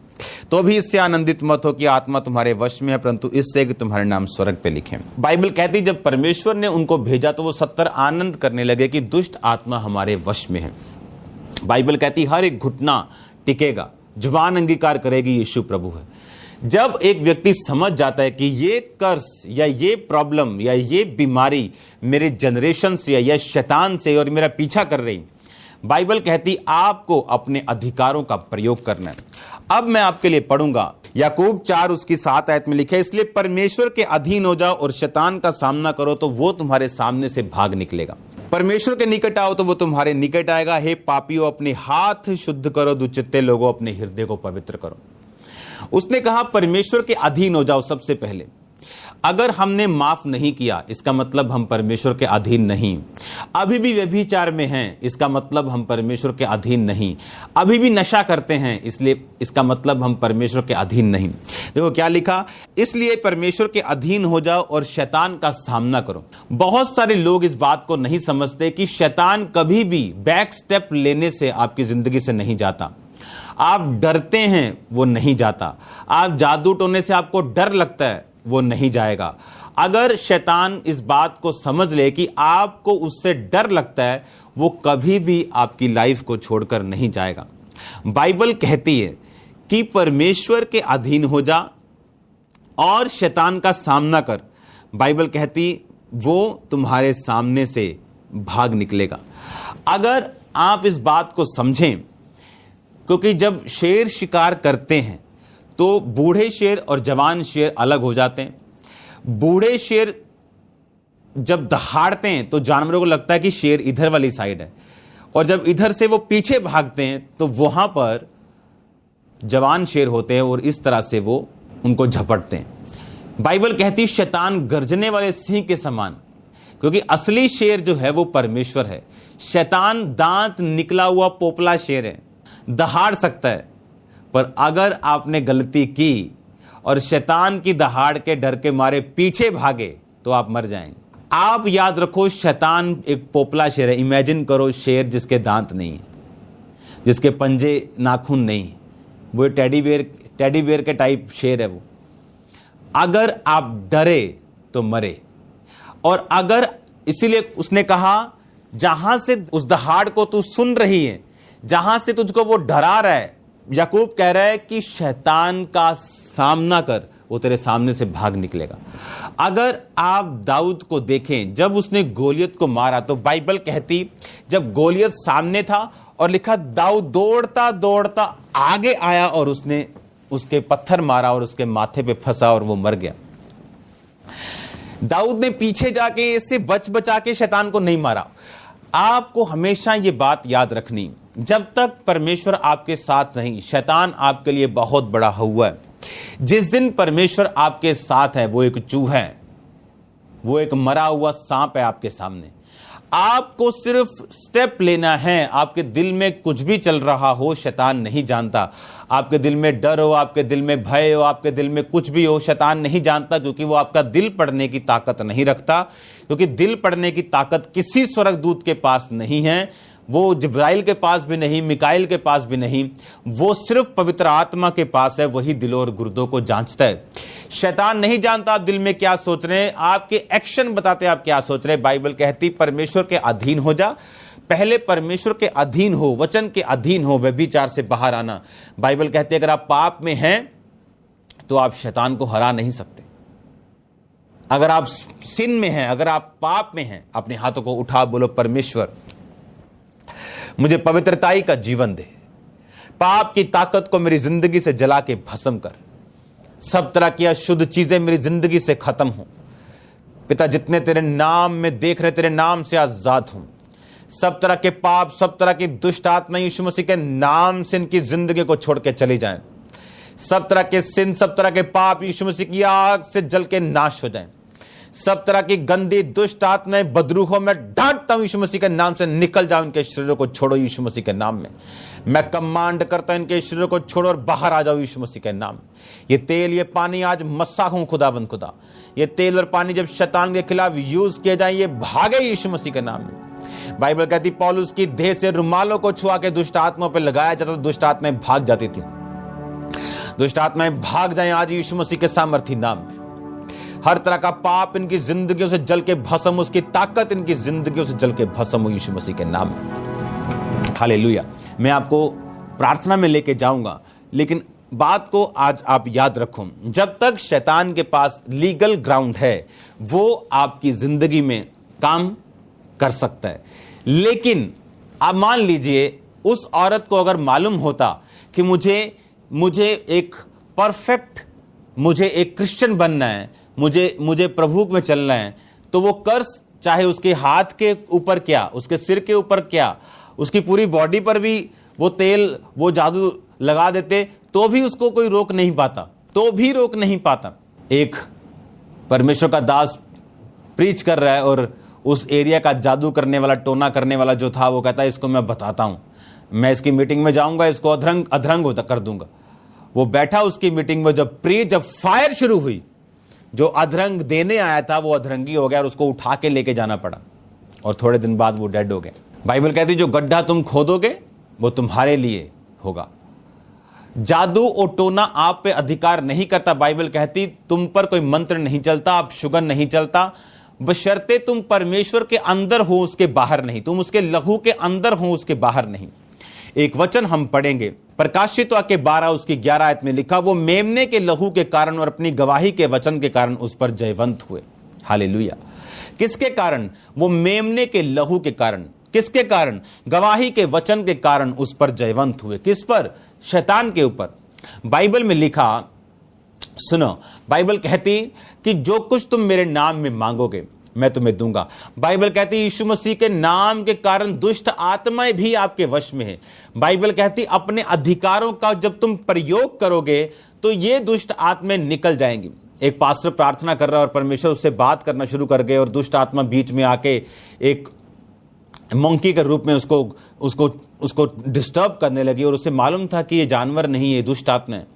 A: तो भी इससे आनंदित मत हो कि आत्मा तुम्हारे वश में है, परंतु इससे कि तुम्हारे नाम स्वर्ग पे लिखे। बाइबल कहती जब परमेश्वर ने उनको भेजा तो वो 70 आनंद करने लगे कि दुष्ट आत्मा हमारे वश में है। बाइबल कहती हर एक घुटना टिकेगा, जुबान अंगीकार करेगी यीशु प्रभु है। जब एक व्यक्ति समझ जाता है कि ये कर्स या ये प्रॉब्लम या ये बीमारी मेरे जनरेशन से या शैतान से और मेरा पीछा कर रही, बाइबल कहती आपको अपने अधिकारों का प्रयोग करना है। अब मैं आपके लिए पढ़ूंगा याकूब 4 उसकी 7 आयत में लिखा है, इसलिए परमेश्वर के अधीन हो जाओ और शैतान का सामना करो तो वो तुम्हारे सामने से भाग निकलेगा। परमेश्वर के निकट आओ तो वो तुम्हारे निकट आएगा। हे पापियों, अपने हाथ शुद्ध करो, दुचित्ते लोगों अपने हृदय को पवित्र करो। उसने कहा परमेश्वर के अधीन हो जाओ। सबसे पहले अगर हमने माफ नहीं किया, इसका मतलब हम परमेश्वर के अधीन नहीं। अभी भी व्यभिचार में हैं, इसका मतलब हम परमेश्वर के अधीन नहीं। अभी भी नशा करते हैं, इसलिए इसका मतलब हम परमेश्वर के अधीन नहीं। देखो क्या लिखा, इसलिए परमेश्वर के अधीन हो जाओ और शैतान का सामना करो। बहुत सारे लोग इस बात को नहीं समझते कि शैतान कभी भी बैक स्टेप लेने से आपकी जिंदगी से नहीं जाता। आप डरते हैं, वो नहीं जाता। आप जादू टोने से आपको डर लगता है, वो नहीं जाएगा। अगर शैतान इस बात को समझ ले कि आपको उससे डर लगता है, वो कभी भी आपकी लाइफ को छोड़कर नहीं जाएगा। बाइबल कहती है कि परमेश्वर के अधीन हो जा और शैतान का सामना कर। बाइबल कहती वो तुम्हारे सामने से भाग निकलेगा। अगर आप इस बात को समझें, क्योंकि जब शेर शिकार करते हैं तो बूढ़े शेर और जवान शेर अलग हो जाते हैं। बूढ़े शेर जब दहाड़ते हैं तो जानवरों को लगता है कि शेर इधर वाली साइड है, और जब इधर से वो पीछे भागते हैं तो वहां पर जवान शेर होते हैं और इस तरह से वो उनको झपटते हैं। बाइबल कहती शैतान गर्जने वाले सिंह के समान, क्योंकि असली शेर जो है वो परमेश्वर है। शैतान दांत निकला हुआ पोपला शेर है, दहाड़ सकता है, पर अगर आपने गलती की और शैतान की दहाड़ के डर के मारे पीछे भागे तो आप मर जाएंगे। आप याद रखो, शैतान एक पोपला शेर है। इमेजिन करो शेर जिसके दांत नहीं है, जिसके पंजे नाखून नहीं, वो टेडी बियर के टाइप शेर है वो। अगर आप डरे तो मरे। और अगर, इसीलिए उसने कहा जहां से उस दहाड़ को तू सुन रही है, जहां से तुझको वो डरा रहा है, याकूब कह रहा है कि शैतान का सामना कर, वो तेरे सामने से भाग निकलेगा। अगर आप दाऊद को देखें, जब उसने गोलियत को मारा तो बाइबल कहती जब गोलियत सामने था और लिखा दाऊद दौड़ता दौड़ता आगे आया और उसने उसके पत्थर मारा और उसके माथे पे फंसा और वो मर गया। दाऊद ने पीछे जाके इससे बचा के शैतान को नहीं मारा। आपको हमेशा ये बात याद रखनी, जब तक परमेश्वर आपके साथ नहीं, शैतान आपके लिए बहुत बड़ा हुआ है। जिस दिन परमेश्वर आपके साथ है, वो एक चूहा है, वो एक मरा हुआ सांप है आपके सामने। आपको सिर्फ स्टेप लेना है। आपके दिल में कुछ भी चल रहा हो, शैतान नहीं जानता। आपके दिल में डर हो, आपके दिल में भय हो, आपके दिल में कुछ भी हो, शैतान नहीं जानता, क्योंकि वो आपका दिल पढ़ने की ताकत नहीं रखता। क्योंकि दिल पढ़ने की ताकत किसी स्वर्गदूत के पास नहीं है, वो जिब्राइल के पास भी नहीं, मिकाइल के पास भी नहीं, वो सिर्फ पवित्र आत्मा के पास है। वही दिलों और गुर्दों को जांचता है। शैतान नहीं जानता आप दिल में क्या सोच रहे हैं, आपके एक्शन बताते आप क्या सोच रहे हैं। बाइबल कहती परमेश्वर के अधीन हो जा। पहले परमेश्वर के अधीन हो, वचन के अधीन हो, व्यभिचार से बाहर आना। बाइबल कहती है अगर आप पाप में हैं तो आप शैतान को हरा नहीं सकते। अगर आप सिन में हैं, अगर आप पाप में हैं, अपने हाथों को उठा बोलो परमेश्वर मुझे पवित्रताई का जीवन दे, पाप की ताकत को मेरी जिंदगी से जला के भस्म कर, सब तरह की अशुद्ध चीजें मेरी जिंदगी से खत्म हो। पिता जितने तेरे नाम में देख रहे, तेरे नाम से आजाद हूं। सब तरह के पाप, सब तरह की दुष्ट आत्मा यीशु मसीह के नाम से इनकी जिंदगी को छोड़ के चली जाएं। सब तरह के सिन, सब तरह के पाप यीशु मसीह की आग से जल के नाश हो जाएं। सब तरह की गंदी दुष्ट आत्माएं, बदरूहों में डांटता हूं यीशु मसीह के नाम से, निकल जाओ, इनके शरीरों को छोड़ो यीशु मसीह के नाम में। मैं कमांड करता हूं इनके शरीरों को छोड़ो और बाहर आ जाओ यीशु मसीह के नाम में। ये तेल, ये पानी आज मस्सा हूं खुदावंद खुदा। ये तेल और पानी जब शैतान के खिलाफ यूज किए जाए, ये भागे यीशु मसीह के नाम में। बाइबल कहती पौलुस की देह से रुमालों को छुआ के दुष्ट आत्माओं पर लगाया जाता तो दुष्ट आत्माएं भाग जाती थी। दुष्ट आत्माएं भाग जाएं आज यीशु मसीह के सामर्थी नाम में। हर तरह का पाप इनकी जिंदगियों से जल के भस्म, उसकी ताकत इनकी जिंदगियों से जल के भस्म हो यीशु मसीह के नाम में। हालेलुया। मैं आपको प्रार्थना में लेके जाऊंगा, लेकिन बात को आज आप याद रखो, जब तक शैतान के पास लीगल ग्राउंड है वो आपकी जिंदगी में काम कर सकता है। लेकिन आप मान लीजिए उस औरत को अगर मालूम होता कि मुझे एक परफेक्ट, मुझे एक क्रिश्चियन बनना है, मुझे प्रभु में चलना है, तो वो कर्स चाहे उसके हाथ के ऊपर क्या, उसके सिर के ऊपर क्या, उसकी पूरी बॉडी पर भी वो तेल, वो जादू लगा देते तो भी उसको कोई रोक नहीं पाता। एक परमेश्वर का दास प्रीच कर रहा है और उस एरिया का जादू करने वाला, टोना करने वाला जो था, वो कहता है इसको मैं बताता हूं, मैं इसकी मीटिंग में जाऊंगा, इसको अधरंग होता कर दूंगा। वो बैठा उसकी मीटिंग में, जब फायर शुरू हुई, जो अधरंग देने आया था वो अधरंगी हो गया और उसको उठा के लेके जाना पड़ा और थोड़े दिन बाद वो डेड हो गया। बाइबल कहती जो गड्ढा तुम खोदोगे वो तुम्हारे लिए होगा। जादू और टोना आप पे अधिकार नहीं करता। बाइबल कहती तुम पर कोई मंत्र नहीं चलता, आप शुगन नहीं चलता, बशर्ते तुम परमेश्वर के अंदर हो, उसके बाहर नहीं। तुम उसके लहू के अंदर हो, उसके बाहर नहीं। एक वचन हम पढ़ेंगे, प्रकाशित वाक्य 12 उसकी 11 आयत में लिखा, वो मेमने के लहू के कारण और अपनी गवाही के वचन के कारण उस पर जयवंत हुए। हालेलुया। किसके कारण? वो मेमने के लहू के कारण। किसके कारण? गवाही के वचन के कारण उस पर जयवंत हुए। किस पर? शैतान के ऊपर। बाइबल में लिखा सुनो, बाइबल कहती कि जो कुछ तुम मेरे नाम में मांगोगे मैं तुम्हें दूंगा। बाइबल कहती यीशु मसीह के नाम के कारण दुष्ट आत्माएं भी आपके वश में है। बाइबल कहती अपने अधिकारों का जब तुम प्रयोग करोगे तो ये दुष्ट आत्माएं निकल जाएंगी। एक पास्टर प्रार्थना कर रहा और परमेश्वर उससे बात करना शुरू कर गए और दुष्ट आत्मा बीच में आके एक मंकी के रूप में उसको डिस्टर्ब करने लगी और उसे मालूम था कि ये जानवर नहीं है, दुष्ट आत्मा है।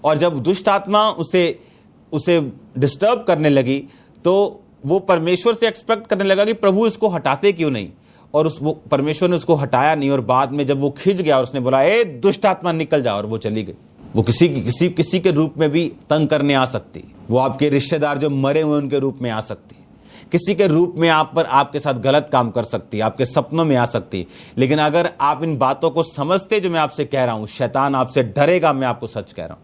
A: और जब दुष्ट आत्मा उसे डिस्टर्ब करने लगी तो वो परमेश्वर से एक्सपेक्ट करने लगा कि प्रभु इसको हटाते क्यों नहीं, और वो परमेश्वर ने उसको हटाया नहीं। और बाद में जब वो खिंच गया और उसने बोला ए दुष्ट आत्मा निकल जा, और वो चली गई। वो किसी के रूप में भी तंग करने आ सकती, वो आपके रिश्तेदार जो मरे हुए उनके रूप में आ सकती, किसी के रूप में आप पर आपके साथ गलत काम कर सकती, आपके सपनों में आ सकती। लेकिन अगर आप इन बातों को समझते जो मैं आपसे कह रहा हूं, शैतान आपसे डरेगा, मैं आपको सच कह रहा हूं,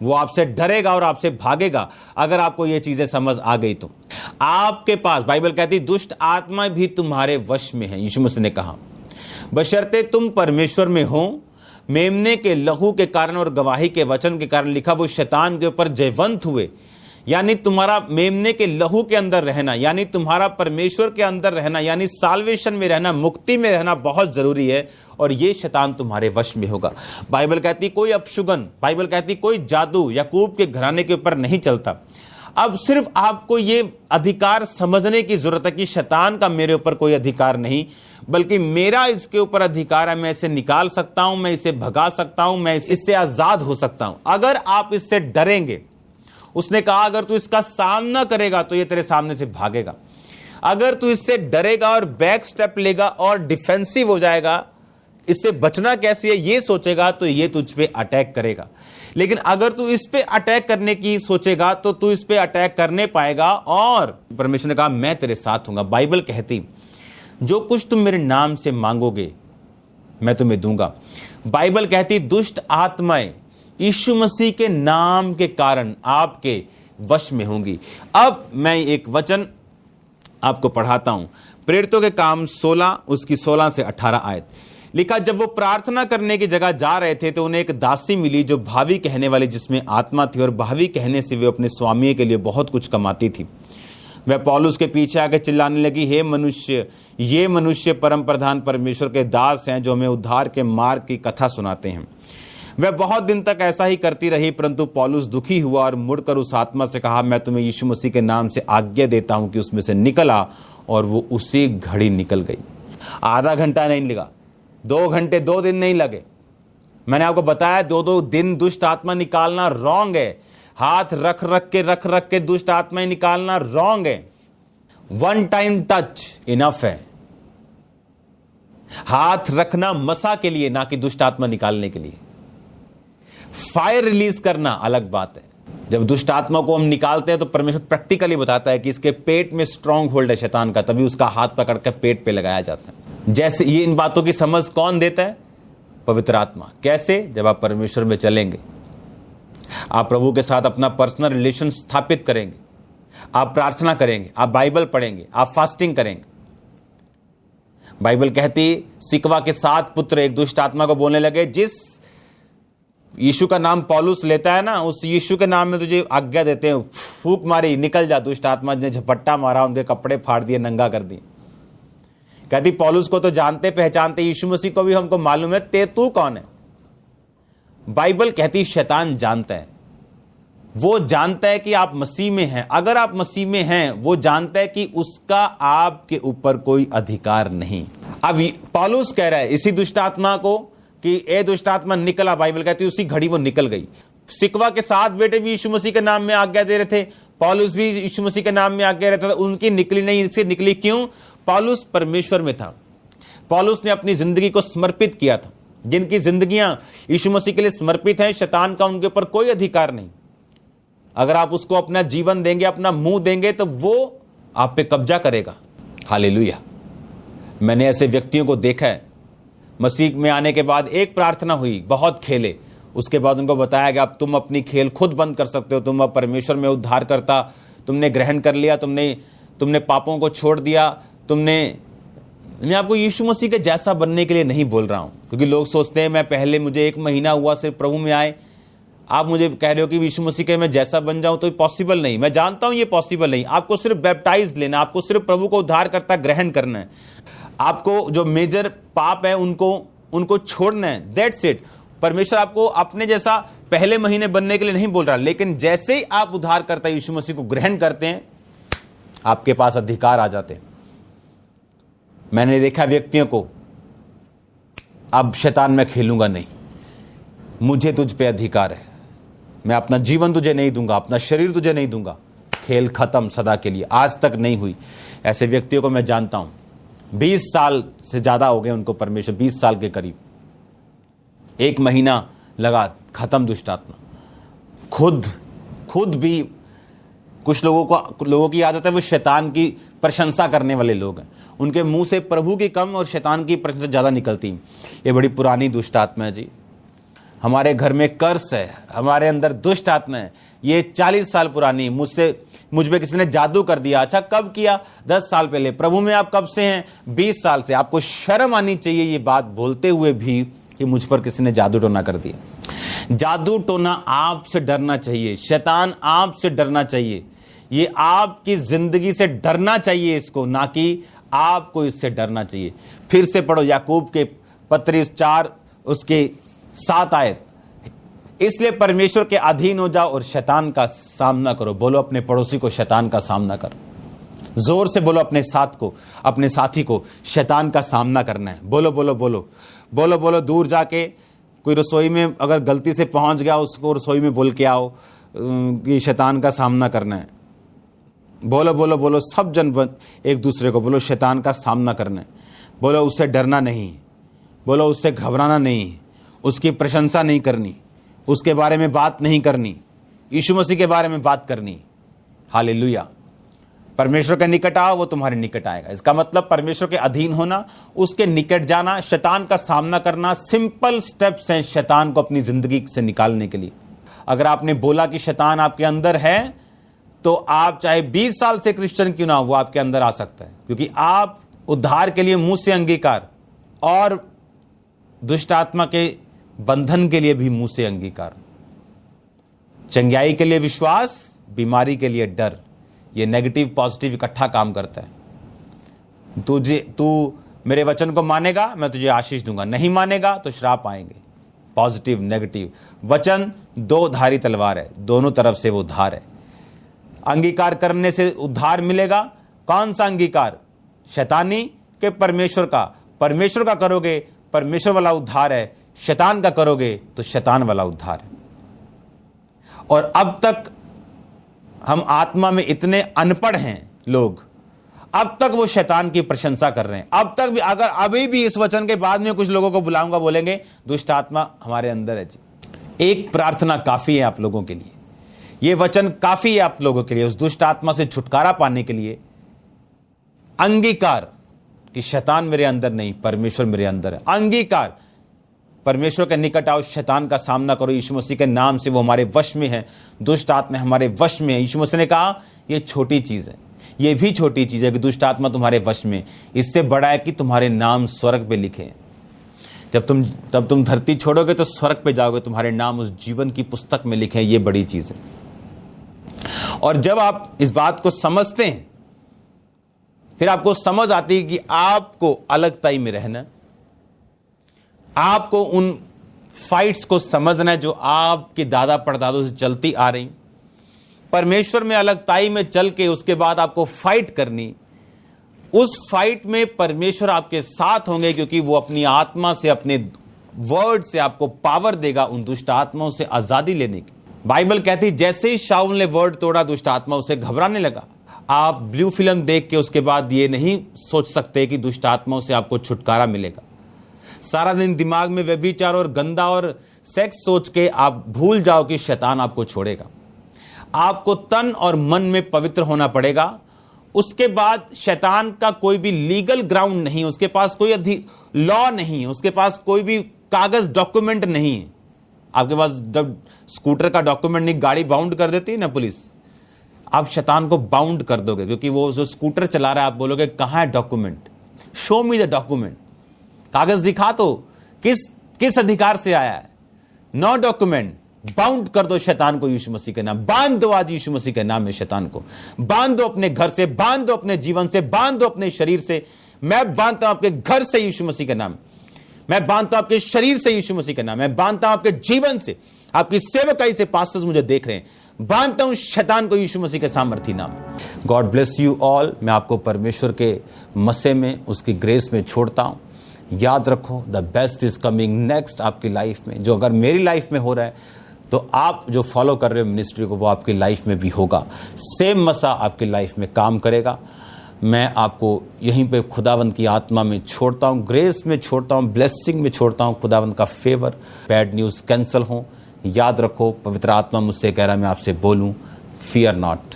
A: वो आपसे डरेगा और आपसे भागेगा। अगर आपको ये चीजें समझ आ गई तो आपके पास, बाइबल कहती दुष्ट आत्मा भी तुम्हारे वश में है, यीशु मसीह ने कहा, बशर्ते तुम परमेश्वर में हो। मेमने के लहू के कारण और गवाही के वचन के कारण लिखा वो शैतान के ऊपर जयवंत हुए। यानी तुम्हारा मेमने के लहू के अंदर रहना, यानी तुम्हारा परमेश्वर के अंदर रहना, यानी साल्वेशन में रहना, मुक्ति में रहना बहुत जरूरी है, और ये शैतान तुम्हारे वश में होगा। बाइबल कहती कोई अपशुगन, बाइबल कहती कोई जादू याकूब के घराने के ऊपर नहीं चलता। अब सिर्फ आपको ये अधिकार समझने की जरूरत है कि शैतान का मेरे ऊपर कोई अधिकार नहीं, बल्कि मेरा इसके ऊपर अधिकार है। मैं इसे निकाल सकता हूं, मैं इसे भगा सकता हूं, मैं इससे आजाद हो सकता हूं। अगर आप इससे डरेंगे, उसने कहा अगर तू इसका सामना करेगा तो ये तेरे सामने से भागेगा। अगर तू इससे डरेगा और बैक स्टेप लेगा और डिफेंसिव हो जाएगा, इससे बचना कैसे है ये सोचेगा, तो ये तुझ पे अटैक करेगा। लेकिन अगर तू इस पे अटैक करने की सोचेगा तो तू इस पे अटैक करने पाएगा, और परमेश्वर ने कहा मैं तेरे साथ हूंगा। बाइबल कहती जो कुछ तुम मेरे नाम से मांगोगे मैं तुम्हें दूंगा। बाइबल कहती दुष्ट आत्माएं यीशु मसीह के नाम के कारण आपके वश में होंगी। अब मैं एक वचन आपको पढ़ाता हूं, प्रेरितों के काम 16 उसकी 16 से 18 आयत। लिखा जब वो प्रार्थना करने की जगह जा रहे थे तो उन्हें एक दासी मिली जो भावी कहने वाली, जिसमें आत्मा थी, और भावी कहने से वे अपने स्वामी के लिए बहुत कुछ कमाती थी। वह पौलुस के पीछे आकर चिल्लाने लगी, हे मनुष्य, ये मनुष्य परम प्रधान परमेश्वर के दास हैं जो हमें उद्धार के मार्ग की कथा सुनाते हैं। वह बहुत दिन तक ऐसा ही करती रही, परंतु पौलुस दुखी हुआ और मुड़कर उस आत्मा से कहा, मैं तुम्हें यीशु मसीह के नाम से आज्ञा देता हूं कि उसमें से निकल आ, और वो उसी घड़ी निकल गई। आधा घंटा नहीं लगा, 2 घंटे 2 दिन नहीं लगे। मैंने आपको बताया 2 दिन दुष्ट आत्मा निकालना रॉन्ग है। हाथ रख रख के दुष्ट आत्माएं निकालना रॉन्ग है। 1 टाइम टच इनफ है। हाथ रखना मसा के लिए, ना कि दुष्ट आत्मा निकालने के लिए। फायर रिलीज करना अलग बात है। जब दुष्ट आत्मा को हम निकालते हैं तो परमेश्वर प्रैक्टिकली बताता है कि इसके पेट में स्ट्रांग होल्ड है शैतान का, तभी उसका हाथ पकड़ कर पेट पे लगाया जाता है। जैसे ये इन बातों की समझ कौन देता है? पवित्र आत्मा। कैसे? जब आप परमेश्वर में चलेंगे, आप प्रभु के साथ अपना पर्सनल रिलेशन स्थापित करेंगे, आप प्रार्थना करेंगे, आप बाइबल पढ़ेंगे, आप फास्टिंग करेंगे। बाइबल कहती सिकवा के 7 पुत्र एक दुष्ट आत्मा को बोलने लगे, जिस यीशु का नाम पौलुस लेता है ना, उस यीशु के नाम में तुझे आज्ञा देते हैं, फूंक मारी निकल जा। दुष्ट आत्मा ने झपट्टा मारा, उनके कपड़े फाड़ दिए, नंगा कर दिए। कहती पौलुस को तो जानते पहचानते, यीशु मसीह को भी हमको मालूम है, तू कौन है? बाइबल कहती शैतान जानता है, वो जानता है कि आप मसीह में हैं। अगर आप मसीह में हैं, वो जानता है कि उसका आपके ऊपर कोई अधिकार नहीं। अब पौलुस कह रहा है इसी दुष्ट आत्मा को कि ए दुष्ट आत्मा निकला। बाइबल कहती उसी घड़ी वो निकल गई। सिकवा के 7 बेटे भी यीशु मसीह के नाम में आज्ञा दे रहे थे, पौलुस भी यीशु मसीह के नाम में आज्ञा रहता था, उनकी निकली नहीं। इससे निकली क्यों? पौलुस परमेश्वर में था। पौलुस ने अपनी जिंदगी को समर्पित किया था। जिनकी जिंदगियां यीशु मसीह के लिए समर्पित हैं, शैतान का उनके ऊपर कोई अधिकार नहीं। अगर आप उसको अपना जीवन देंगे, अपना मुंह देंगे, तो वो आप पे कब्जा करेगा। हालेलुया। मैंने ऐसे व्यक्तियों को देखा है, मसीह में आने के बाद एक प्रार्थना हुई, बहुत खेले, उसके बाद उनको बताया गया अब तुम अपनी खेल खुद बंद कर सकते हो, तुम अब परमेश्वर में उद्धार करता, तुमने ग्रहण कर लिया, तुमने पापों को छोड़ दिया, मैं आपको यीशु मसीह के जैसा बनने के लिए नहीं बोल रहा हूं, क्योंकि लोग सोचते हैं मैं पहले मुझे 1 महीना हुआ सिर्फ प्रभु में आए, आप मुझे कह रहे हो कि यीशु मसीह के मैं जैसा बन जाऊं तो पॉसिबल नहीं, मैं जानता हूं ये पॉसिबल नहीं। आपको सिर्फ बैप्टाइज लेना, आपको सिर्फ प्रभु को उद्धारकर्ता ग्रहण करना है, आपको जो मेजर पाप है उनको छोड़ना है, दैट्स इट। परमेश्वर आपको अपने जैसा पहले महीने बनने के लिए नहीं बोल रहा, लेकिन जैसे ही आप उद्धारकर्ता यीशु मसीह को ग्रहण करते हैं आपके पास अधिकार आ जाते हैं। मैंने देखा व्यक्तियों को, अब शैतान मैं खेलूंगा नहीं, मुझे तुझ पे अधिकार है, मैं अपना जीवन तुझे नहीं दूंगा, अपना शरीर तुझे नहीं दूंगा, खेल खत्म सदा के लिए। आज तक नहीं हुई। ऐसे व्यक्तियों को मैं जानता हूं, 20 साल से ज्यादा हो गए उनको परमेश्वर, 20 साल के करीब, 1 महीना लगा, खत्म दुष्ट आत्मा। खुद भी कुछ लोगों की आदत है, वो शैतान की प्रशंसा करने वाले लोग हैं, उनके मुंह से प्रभु की कम और शैतान की प्रशंसा ज्यादा निकलती। ये बड़ी पुरानी दुष्ट आत्मा है जी। हमारे घर में कर्स है, हमारे अंदर दुष्ट आत्मा है, ये 40 साल पुरानी। मुझ पे किसी ने जादू कर दिया। अच्छा, कब किया? 10 साल पहले। प्रभु में आप कब से हैं? 20 साल से। आपको शर्म आनी चाहिए ये बात बोलते हुए भी कि मुझ पर किसी ने जादू टोना कर दिया। जादू टोना आपसे डरना चाहिए, शैतान आपसे डरना चाहिए, ये आपकी जिंदगी से डरना चाहिए इसको, ना कि आपको इससे डरना चाहिए। फिर से पढ़ो याकूब के पत्री 4 उसके 7 आयत। इसलिए परमेश्वर के अधीन हो जाओ और शैतान का सामना करो। बोलो अपने पड़ोसी को, शैतान का सामना कर। जोर से बोलो अपने साथी को, शैतान का सामना करना है। बोलो बोलो बोलो बोलो बोलो। दूर जाके कोई रसोई में अगर गलती से पहुंच गया, उसको रसोई में बोल के आओ कि शैतान का सामना करना है। बोलो बोलो बोलो, सब जन एक दूसरे को बोलो शैतान का सामना करना है। बोलो उससे डरना नहीं, बोलो उससे घबराना नहीं, उसकी प्रशंसा नहीं करनी, उसके बारे में बात नहीं करनी, यीशु मसीह के बारे में बात करनी। हालेलुया। परमेश्वर के निकट आओ, वो तुम्हारे निकट आएगा। इसका मतलब परमेश्वर के अधीन होना, उसके निकट जाना, शैतान का सामना करना, सिंपल स्टेप्स हैं शैतान को अपनी जिंदगी से निकालने के लिए। अगर आपने बोला कि शैतान आपके अंदर है, तो आप चाहे 20 साल से क्रिश्चियन क्यों ना हो, वो आपके अंदर आ सकता है, क्योंकि आप उद्धार के लिए मुंह से अंगीकार और दुष्ट आत्मा के बंधन के लिए भी मुंह से अंगीकार, चंगाई के लिए विश्वास, बीमारी के लिए डर। ये नेगेटिव पॉजिटिव इकट्ठा काम करता है। तू मेरे वचन को मानेगा, मैं तुझे आशीष दूंगा, नहीं मानेगा तो श्राप आएंगे। Positive negative. वचन 2 धारी तलवार है, दोनों तरफ से वो धार है। अंगीकार करने से उद्धार मिलेगा। कौन सा अंगीकार? शैतानी के परमेश्वर का? परमेश्वर का करोगे, परमेश्वर वाला उद्धार है। शैतान का करोगे तो शैतान वाला उद्धार है। और अब तक हम आत्मा में इतने अनपढ़ हैं लोग, अब तक वो शैतान की प्रशंसा कर रहे हैं। अब तक भी, अगर अभी भी इस वचन के बाद में कुछ लोगों को बुलाऊंगा, बोलेंगे दुष्ट आत्मा हमारे अंदर है जी। एक प्रार्थना काफी है आप लोगों के लिए, ये वचन काफी है आप लोगों के लिए, उस दुष्ट आत्मा से छुटकारा पाने के लिए। अंगीकार कि शैतान मेरे अंदर नहीं, परमेश्वर मेरे अंदर है। अंगीकार, परमेश्वर के निकट आओ, शैतान का सामना करो यीशु मसीह के नाम से। वो हमारे वश में है, दुष्ट आत्मा हमारे वश में है। यीशु मसीह ने कहा ये छोटी चीज है, ये भी छोटी चीज है कि दुष्ट आत्मा तुम्हारे वश में। इससे बड़ा है कि तुम्हारे नाम स्वर्ग पे लिखे। जब तुम धरती छोड़ोगे तो स्वर्ग पे जाओगे, तुम्हारे नाम उस जीवन की पुस्तक में लिखे। ये बड़ी चीज है। और जब आप इस बात को समझते हैं, फिर आपको समझ आती है कि आपको अलगताई में रहना, आपको उन फाइट्स को समझना है जो आपके दादा परदादों से चलती आ रही। परमेश्वर में अलगताई में चल के उसके बाद आपको फाइट करनी। उस फाइट में परमेश्वर आपके साथ होंगे, क्योंकि वो अपनी आत्मा से, अपने वर्ड से आपको पावर देगा उन दुष्ट आत्माओं से आजादी लेने की। बाइबल कहती जैसे ही शाऊल ने वर्ड तोड़ा, दुष्ट आत्मा उसे घबराने लगा। आप ब्लू फिल्म देख के उसके बाद ये नहीं सोच सकते कि दुष्ट आत्माओं से आपको छुटकारा मिलेगा। सारा दिन दिमाग में व्यभिचार और गंदा और सेक्स सोच के आप भूल जाओ कि शैतान आपको छोड़ेगा। आपको तन और मन में पवित्र होना पड़ेगा। उसके बाद शैतान का कोई भी लीगल ग्राउंड नहीं, उसके पास कोई लॉ नहीं, उसके पास कोई भी कागज डॉक्यूमेंट नहीं है। आपके पास जब स्कूटर का डॉक्यूमेंट नहीं, गाड़ी बाउंड कर देती है ना पुलिस, आप शैतान को बाउंड कर दोगे, क्योंकि वो जो स्कूटर चला रहा है, आप बोलोगे कहां है document, show me the document, कागज दिखा तो किस अधिकार से आया है। नो डॉक्यूमेंट, बाउंड कर दो शैतान को यीशु मसीह के नाम, बांध दो आज यीशु मसीह के नाम में शैतान को, बांध दो अपने घर से, बांध दो अपने जीवन से, बांध दो अपने शरीर से। मैं बांधता हूं आपके घर से यीशु मसीह के नाम, मैं बांधता हूं आपके शरीर से यीशु मसीह के नाम, मैं बांधता हूं आपके जीवन से, आपकी सेवकाई से। पास्टर्स मुझे देख रहे हैं, बांधता हूं शैतान को यीशु मसीह के सामर्थी नाम। God bless you all. मैं आपको परमेश्वर के मसे में, उसकी ग्रेस में छोड़ता हूं। याद रखो, the best is coming next आपकी लाइफ में। जो अगर मेरी लाइफ में हो रहा है तो आप जो फॉलो कर रहे हो मिनिस्ट्री को, वो आपकी लाइफ में भी होगा। सेम मसा आपकी लाइफ में काम करेगा। मैं आपको यहीं पे खुदावंद की आत्मा में छोड़ता हूं, ग्रेस में छोड़ता हूं, ब्लेसिंग में छोड़ता हूं। खुदावंद का फेवर, बैड न्यूज़ कैंसिल हो। याद रखो, पवित्र आत्मा मुझसे कह रहा है मैं आपसे बोलूं, फियर नॉट,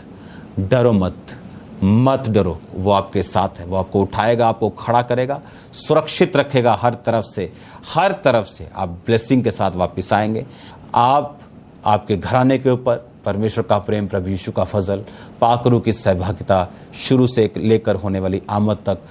A: डरो मत डरो। वो आपके साथ है, वो आपको उठाएगा, आपको खड़ा करेगा, सुरक्षित रखेगा हर तरफ से आप ब्लेसिंग के साथ वापस आएंगे। आप, आपके घराने के ऊपर परमेश्वर का प्रेम, प्रभु यीशु का फजल, पाकरू की सहभागिता शुरू से लेकर होने वाली आमद तक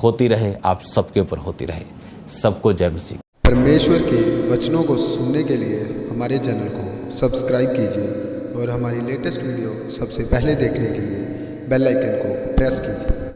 A: होती रहे, आप सबके ऊपर होती रहे। सबको जय मसीह।
B: परमेश्वर के वचनों को सुनने के लिए हमारे चैनल को सब्सक्राइब कीजिए और हमारी लेटेस्ट वीडियो सबसे पहले देखने के लिए बेल आइकन को प्रेस कीजिए।